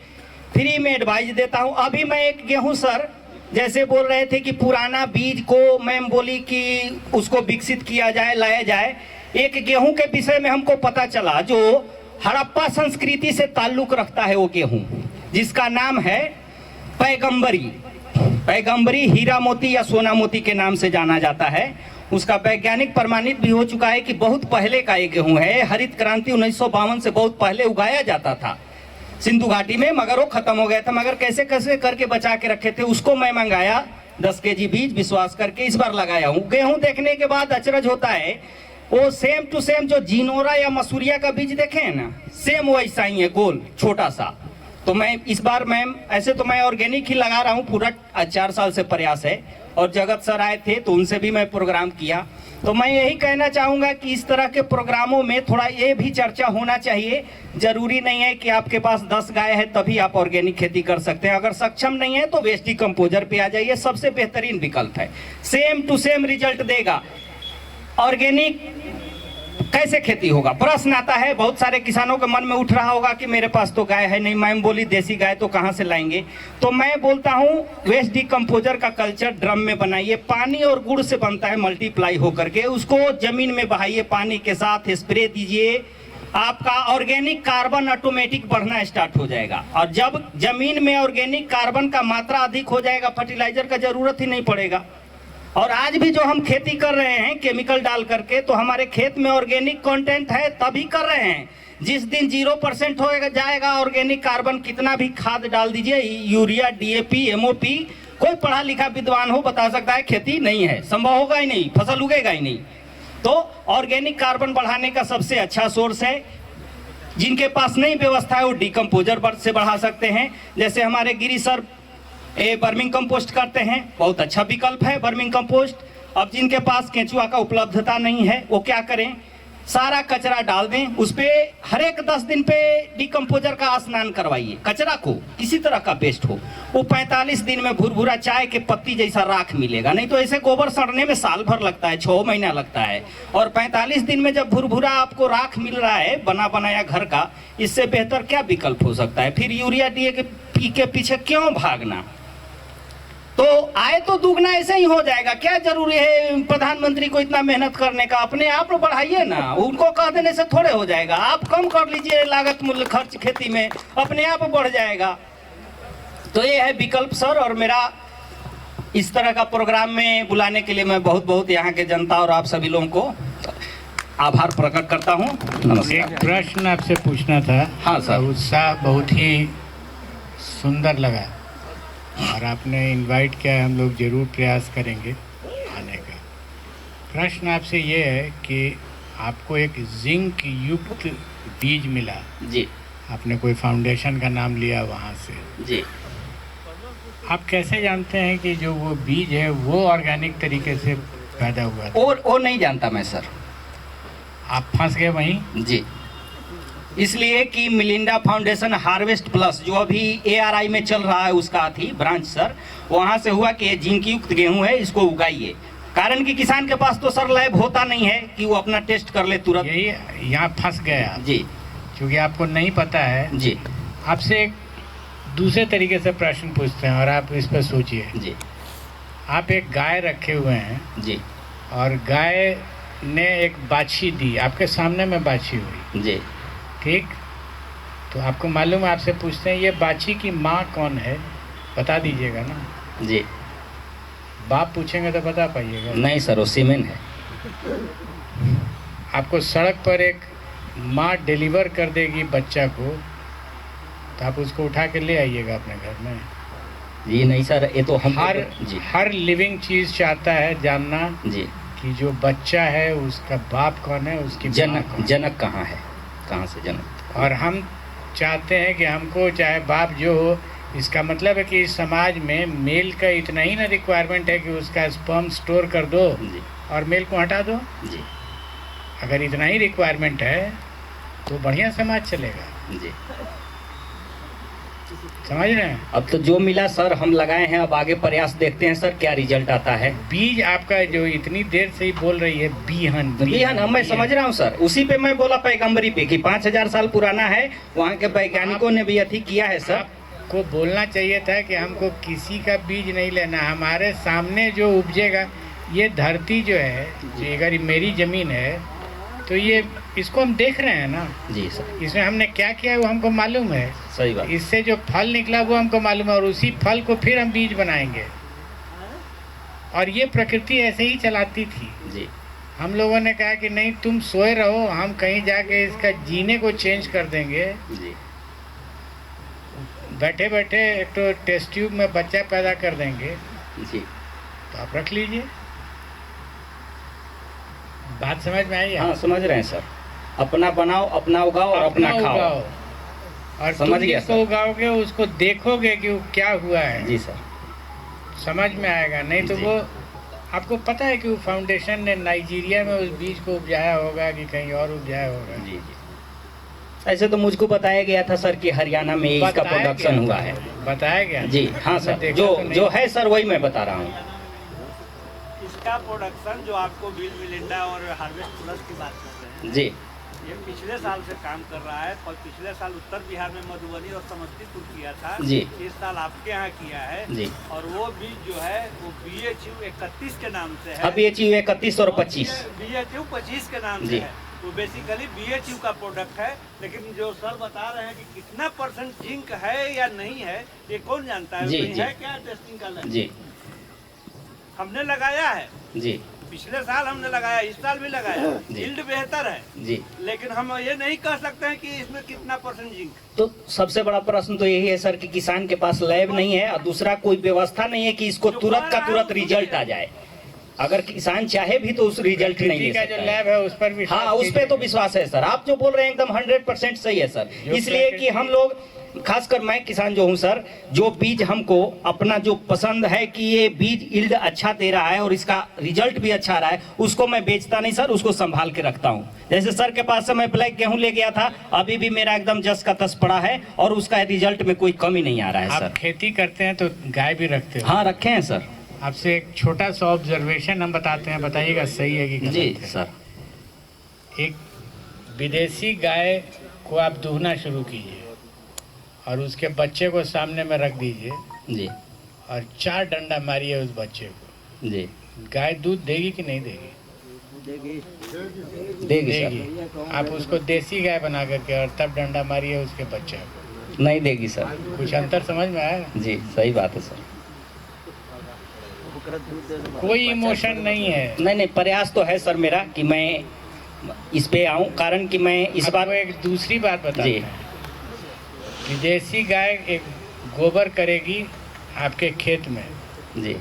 फ्री में एडवाइस देता हूं। अभी मैं एक गेहूं सर, जैसे बोल रहे थे कि पुराना बीज को मैम बोली कि उसको विकसित किया जाए, लाया जाए। एक गेहूं के विषय में हमको पता चला जो हड़प्पा संस्कृति से ताल्लुक रखता है, वो गेहूं जिसका नाम है पैगंबरी। पैगंबरी हीरा मोती या सोना मोती के नाम से जाना जाता है। उसका वैज्ञानिक प्रमाणित भी हो चुका है कि बहुत पहले का ये गेहूं है। हरित क्रांति 1952 से बहुत पहले उगाया जाता था सिंधु घाटी में, मगर वो खत्म हो गया था। मगर कैसे कैसे करके बचा के रखे थे, उसको मैं मंगाया 10 केजी बीज, विश्वास करके इस बार लगाया हूँ। गेहूं देखने के बाद अचरज होता है, वो सेम टू सेम जो जिनोरा या मसूरिया का बीज देखे हैं ना, सेम वैसा ही है, गोल छोटा सा। तो मैं इस बार मैम, ऐसे तो मैं ऑर्गेनिक ही लगा रहा हूँ, पूरा 4 साल से प्रयास है। और जगत सर आए थे तो उनसे भी मैं प्रोग्राम किया। तो मैं यही कहना चाहूँगा कि इस तरह के प्रोग्रामों में थोड़ा ये भी चर्चा होना चाहिए। जरूरी नहीं है कि आपके पास 10 गाय है तभी आप ऑर्गेनिक खेती कर सकते हैं। अगर सक्षम नहीं है तो वेस्ट डिकम्पोजर पे आ जाइए, सबसे बेहतरीन विकल्प है, सेम टू सेम रिजल्ट देगा। ऑर्गेनिक कैसे खेती होगा, प्रश्न आता है, बहुत सारे किसानों के मन में उठ रहा होगा कि मेरे पास तो गाय है नहीं, मैम बोली देसी गाय तो कहाँ से लाएंगे। तो मैं बोलता हूँ वेस्ट डिकम्पोजर का कल्चर ड्रम में बनाइए, पानी और गुड़ से बनता है मल्टीप्लाई होकर के, उसको जमीन में बहाइए, पानी के साथ स्प्रे दीजिए, आपका ऑर्गेनिक कार्बन ऑटोमेटिक बढ़ना स्टार्ट हो जाएगा। और जब जमीन में ऑर्गेनिक कार्बन का मात्रा अधिक हो जाएगा, फर्टिलाइजर का जरूरत ही नहीं पड़ेगा। और आज भी जो हम खेती कर रहे हैं केमिकल डाल करके, तो हमारे खेत में ऑर्गेनिक कंटेंट है तभी कर रहे हैं। जिस दिन 0% हो जाएगा ऑर्गेनिक कार्बन, कितना भी खाद डाल दीजिए, यूरिया, DAP, MOP, कोई पढ़ा लिखा विद्वान हो बता सकता है खेती नहीं है, संभव होगा ही नहीं, फसल उगेगा ही नहीं। तो ऑर्गेनिक कार्बन बढ़ाने का सबसे अच्छा सोर्स है। जिनके पास नहीं व्यवस्था है वो डिकम्पोजर से बढ़ा सकते हैं। जैसे हमारे गिरी सर बर्मिंग कंपोस्ट करते हैं, बहुत अच्छा विकल्प है बर्मिंग कंपोस्ट। अब जिनके पास केंचुआ का उपलब्धता नहीं है वो क्या करें, सारा कचरा डाल दें, उस पे हर एक 10 दिन पे डिकम्पोजर का स्नान करवाइए, कचरा को किसी तरह का वेस्ट हो, वो 45 दिन में भुरभुरा चाय के पत्ती जैसा राख मिलेगा। नहीं तो ऐसे गोबर सड़ने में साल भर लगता है, 6 महीना लगता है, और 45 दिन में जब भुरभुरा आपको राख मिल रहा है बना बनाया घर का, इससे बेहतर क्या विकल्प हो सकता है। फिर यूरिया DAP के पीछे क्यों भागना। तो आए तो दुगना ऐसे ही हो जाएगा, क्या जरूरी है प्रधानमंत्री को इतना मेहनत करने का, अपने आप बढ़ाइए ना, उनको कह देने से थोड़े हो जाएगा। आप कम कर लीजिए लागत मूल्य खर्च खेती में, अपने आप बढ़ जाएगा। तो ये है विकल्प सर, और मेरा इस तरह का प्रोग्राम में बुलाने के लिए मैं बहुत बहुत यहाँ के जनता और आप सभी लोगों को आभार प्रकट करता हूँ। नमस्कार। एक प्रश्न आपसे पूछना था। हाँ सर। उत्साह बहुत ही सुंदर लगा और आपने इनवाइट किया है, हम लोग जरूर प्रयास करेंगे आने का। प्रश्न आपसे ये है कि आपको एक जिंक युक्त बीज मिला जी, आपने कोई फाउंडेशन का नाम लिया वहाँ से जी, आप कैसे जानते हैं कि जो वो बीज है वो ऑर्गेनिक तरीके से पैदा हुआ था? और नहीं जानता मैं सर। आप फंस गए वहीं? जी, इसलिए कि मिलिंडा फाउंडेशन हार्वेस्ट प्लस जो अभी ARI में चल रहा है उसका थी ब्रांच सर, वहाँ से हुआ कि जिंक युक्त गेहूं है, इसको उगाइए। कारण कि किसान के पास तो सर लैब होता नहीं है कि वो अपना टेस्ट कर ले तुरंत। यही यहाँ फंस गए आप जी, क्योंकि आपको नहीं पता है जी। आपसे एक दूसरे तरीके से प्रश्न पूछते हैं और आप इस पर सोचिए जी। आप एक गाय रखे हुए हैं जी, और गाय ने एक बाछी दी, आपके सामने में बाछी हुई जी, ठीक, तो आपको मालूम है, आपसे पूछते हैं ये बाछी की माँ कौन है, बता दीजिएगा ना जी। बाप पूछेंगे तो बता पाइएगा? नहीं सर, वो सीमेन है। आपको सड़क पर एक माँ डिलीवर कर देगी बच्चा को, तो आप उसको उठा के ले आइएगा अपने घर में? जी नहीं सर, ये तो हम हर लिविंग चीज चाहता है जानना जी कि जो बच्चा है उसका बाप कौन है, उसकी जनक कहाँ है, कहाँ से जनक। और हम चाहते हैं कि हमको चाहे बाप जो हो, इसका मतलब है कि इस समाज में मेल का इतना ही ना रिक्वायरमेंट है कि उसका स्पर्म स्टोर कर दो जी, और मेल को हटा दो जी। अगर इतना ही रिक्वायरमेंट है तो बढ़िया समाज चलेगा जी, समझ रहे हैं? अब तो जो मिला सर हम लगाए हैं, अब आगे प्रयास देखते हैं सर क्या रिजल्ट आता है। बीज आपका जो इतनी देर से ही बोल रही है बीहन मैं समझ रहा हूँ सर, उसी पे मैं बोला पैगंबरी पे कि 5000 साल पुराना है, वहाँ के वैज्ञानिकों ने भी अथी किया है सर। को बोलना चाहिए था कि हमको किसी का बीज नहीं लेना, हमारे सामने जो उपजेगा, ये धरती जो है, अगर मेरी जमीन है तो ये इसको हम देख रहे हैं ना जी सर, इसमें हमने क्या किया है वो हमको मालूम है। सही बात। इससे जो फल निकला वो हमको मालूम है और उसी फल को फिर हम बीज बनाएंगे, और ये प्रकृति ऐसे ही चलाती थी जी। हम लोगों ने कहा कि नहीं तुम सोए रहो, हम कहीं जाके इसका जीने को चेंज कर देंगे जी, बैठे बैठे एक तो टेस्ट ट्यूब में बच्चा पैदा कर देंगे जी। तो आप रख लीजिए। बात समझ में आई? हाँ समझ रहे हैं सर, अपना बनाओ, अपना उगाओ और अपना खाओ। और समझ तुम गया जिसको उगाओगे उसको देखोगे कि वो क्या हुआ है। जी सर, समझ में आएगा। नहीं तो जी। वो आपको पता है कि वो फाउंडेशन ने नाइजीरिया में उस बीज को उपजाया होगा कि कहीं और उपजाया होगा? जी जी। ऐसे तो मुझको बताया गया था सर कि हरियाणा में इसका बताया प्रोडक्शन गया हुआ था। है। बताया गया जी हाँ मैं सर, देखा जो तो नहीं। जो है सर वही मैं बता रहा हूँ। इसका प्रोडक्शन जो आपको बिल मिलिंडा और हार्वेस्ट प्लस की बात कर रहे हैं, जी ये पिछले साल से काम कर रहा है और पिछले साल उत्तर बिहार में मधुबनी और समस्तीपुर किया था। जी। इस साल आपके यहाँ किया है। जी। और वो बीज जो है वो BHU 31 के नाम से है। अब ये चीज 31 और 25 BHU 25 के नाम जी। से है। वो बेसिकली BHU का प्रोडक्ट है, लेकिन जो सर बता रहे हैं कि कितना % जिंक है या नहीं है ये कौन जानता है? जी, कहीं जी। है क्या टेस्टिंग का लैब? जी हमने लगाया है, जी पिछले साल हमने लगाया, इस साल भी लगाया। जी। यील्ड बेहतर है, जी। लेकिन हम ये नहीं कह सकते हैं कि इसमें कितना % जिंक। तो सबसे बड़ा प्रश्न तो यही है सर कि किसान के पास लैब नहीं है और दूसरा कोई व्यवस्था नहीं है कि इसको तुरंत का तुरंत रिजल्ट आ जाए। अगर किसान चाहे भी तो उस रिजल्ट नहीं ले का जो सकता लैब है। है उस पर भी हाँ, उस पे तो विश्वास है सर। आप जो बोल रहे हैं एकदम 100% सही है सर। इसलिए कि हम लोग, खासकर मैं किसान जो हूँ सर, जो बीज हमको अपना जो पसंद है कि ये बीज यील्ड अच्छा दे रहा है और इसका रिजल्ट भी अच्छा रहा है, उसको मैं बेचता नहीं सर, उसको संभाल के रखता हूँ। जैसे सर के पास से मैं ब्लैक गेहूं ले गया था, अभी भी मेरा एकदम जस का तस पड़ा है और उसका रिजल्ट में कोई कमी नहीं आ रहा है आप सर। खेती करते हैं तो गाय भी रखते हो? हाँ रखे हैं सर। आपसे एक छोटा सा ऑब्जर्वेशन हम बताते हैं, बताइएगा सही है कि गलत जी है। सर। एक विदेशी गाय को आप दूहना शुरू कीजिए और उसके बच्चे को सामने में रख दीजिए जी और 4 डंडा मारिए उस बच्चे को। जी गाय दूध देगी कि नहीं देगी? देगी सर। आप उसको देसी गाय बना करके और तब डंडा मारिए उसके बच्चे को। नहीं देगी सर। कुछ अंतर समझ में आया? जी सही बात है सर। कोई इमोशन नहीं है। नहीं, प्रयास तो है सर मेरा कि मैं इस पे आऊं, कारण कि मैं इस बार आपको एक दूसरी बात बताते जी हैं। विदेशी गाय एक गोबर करेगी आपके खेत में, जी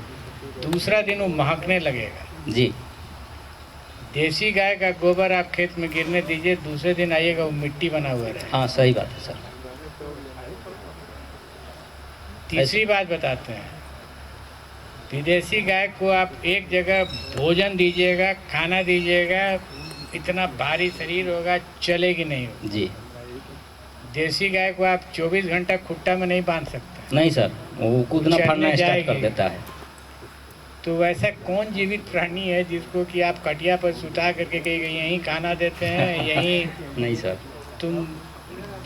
दूसरा दिन वो महकने लगेगा। जी देसी गाय का गोबर आप खेत में गिरने दीजिए, दूसरे दिन आइएगा वो मिट्टी बना हुआ रहे। हाँ सही बात है सर। तीसरी बात बताते हैं, विदेशी गाय को आप एक जगह भोजन दीजिएगा, खाना दीजिएगा, इतना भारी शरीर होगा, चलेगी नहीं होगी। जी देसी गाय को आप 24 घंटा खुट्टा में नहीं बांध सकते। नहीं सर, वो कूदना चलने फाड़ना स्टार्ट कर जाएगी। देता है। तो वैसा कौन जीवित प्राणी है जिसको कि आप कटिया पर सुता करके कहीं यहीं खाना देते हैं, यहीं नहीं सर। तुम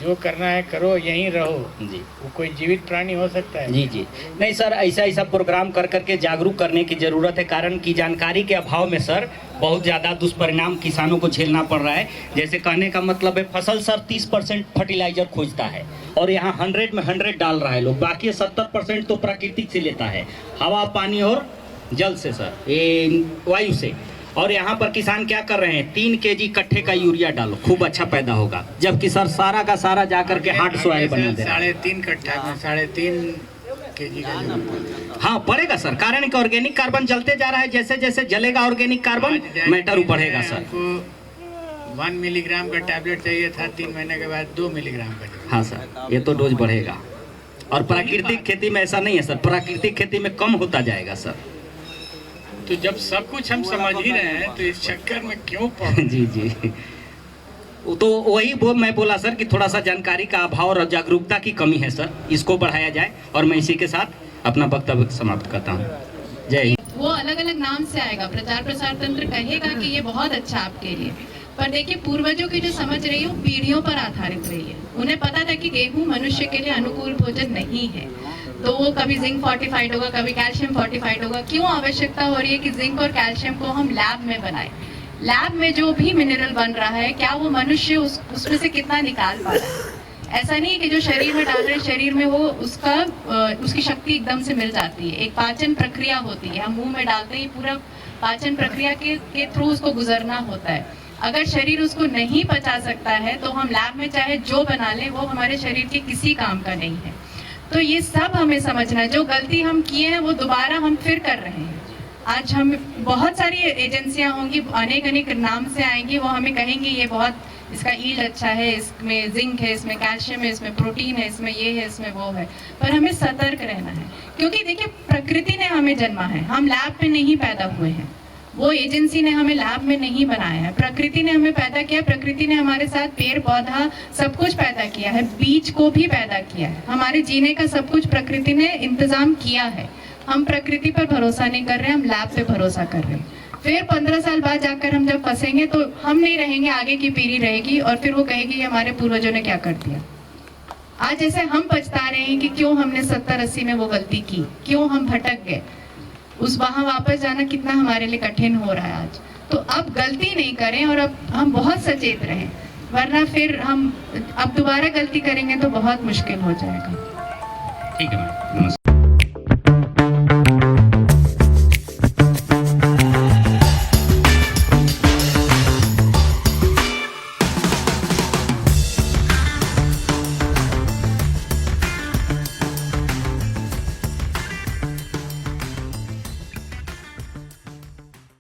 जो करना है करो, यहीं रहो? जी वो कोई जीवित प्राणी हो सकता है? जी जी नहीं सर, ऐसा प्रोग्राम कर करके जागरूक करने की जरूरत है, कारण कि जानकारी के अभाव में सर बहुत ज़्यादा दुष्परिणाम किसानों को झेलना पड़ रहा है। जैसे कहने का मतलब है, फसल सर 30% फर्टिलाइजर खोजता है और यहाँ 100 में 100 डाल रहा है लोग, बाकी 70% तो प्राकृतिक से लेता है, हवा पानी और जल से सर, ये वायु से। और यहाँ पर किसान क्या कर रहे हैं, 3 केजी कट्ठे का यूरिया डालो, खूब अच्छा पैदा होगा, जबकि सर सारा का सारा जाकर के हार्ड सॉइल बना दे रहा है। 3.5 कट्ठा में 3.5 केजी का जो हाँ पड़ेगा सर, कारण कि ऑर्गेनिक कार्बन जलते जा रहा है, जैसे जैसे जलेगा ऑर्गेनिक कार्बन मैटर बढ़ेगा सर। 1 मिलीग्राम का टैबलेट चाहिए था, 3 महीने के बाद 2 मिलीग्राम का। हाँ सर, ये तो डोज बढ़ेगा। और प्राकृतिक खेती में ऐसा नहीं है सर, प्राकृतिक खेती में कम होता जाएगा सर। तो जब सब कुछ हम समझ ही रहे हैं तो इस चक्कर में क्यों पड़े? जी जी, तो वही मैं बोला सर कि थोड़ा सा जानकारी का अभाव और जागरूकता की कमी है सर, इसको बढ़ाया जाए। और मैं इसी के साथ अपना वक्तव्य समाप्त करता हूँ। जय हिंद। वो अलग अलग नाम से आएगा, प्रचार प्रसार तंत्र कहेगा कि ये बहुत अच्छा आपके लिए, पर देखिए पूर्वजों की जो समझ रही है वो पीढ़ियों पर आधारित रही है। उन्हें पता था कि गेहूं मनुष्य के लिए अनुकूल भोजन नहीं है, तो वो कभी जिंक फोर्टिफाइड होगा, कभी कैल्शियम फोर्टिफाइड होगा। क्यों आवश्यकता हो रही है कि जिंक और कैल्शियम को हम लैब में बनाएं? लैब में जो भी मिनरल बन रहा है, क्या वो मनुष्य उसमें से कितना निकाल पा रहा है? ऐसा नहीं है कि जो शरीर में डाल रहे हैं शरीर में वो उसकी शक्ति एकदम से मिल जाती है। एक पाचन प्रक्रिया होती है, हम मुंह में डालते ही पूरा पाचन प्रक्रिया के थ्रू उसको गुजरना होता है। अगर शरीर उसको नहीं पचा सकता है तो हम लैब में चाहे जो बना लें वो हमारे शरीर के किसी काम का नहीं है। तो ये सब हमें समझना है, जो गलती हम किए हैं वो दोबारा हम फिर कर रहे हैं। आज हम बहुत सारी एजेंसियां होंगी, अनेक नाम से आएंगी, वो हमें कहेंगे ये बहुत इसका ईल्ड अच्छा है, इसमें जिंक है, इसमें कैल्शियम है, इसमें प्रोटीन है, इसमें ये है, इसमें वो है। पर हमें सतर्क रहना है, क्योंकि देखिए प्रकृति ने हमें जन्मा है, हम लैब में नहीं पैदा हुए हैं, वो एजेंसी ने हमें लैब में नहीं बनाया है, प्रकृति ने हमें पैदा किया। प्रकृति ने हमारे साथ पेड़ पौधा सब कुछ पैदा किया है, बीज को भी पैदा किया है, हमारे जीने का सब कुछ प्रकृति ने इंतजाम किया है। हम प्रकृति पर भरोसा नहीं कर रहे, हम लैब पे भरोसा कर रहे हैं। फिर 15 साल बाद जाकर हम जब फंसेंगे तो हम नहीं रहेंगे, आगे की पीढ़ी रहेगी और फिर वो कहेगी हमारे पूर्वजों ने क्या कर दिया। आज जैसे हम पछता रहे हैं कि क्यों हमने 70-80 में वो गलती की, क्यों हम भटक गए, उस वहां वापस जाना कितना हमारे लिए कठिन हो रहा है आज। तो अब गलती नहीं करें और अब हम बहुत सचेत रहें, वरना फिर हम अब दोबारा गलती करेंगे तो बहुत मुश्किल हो जाएगा। ठीक है मैम, नमस्कार।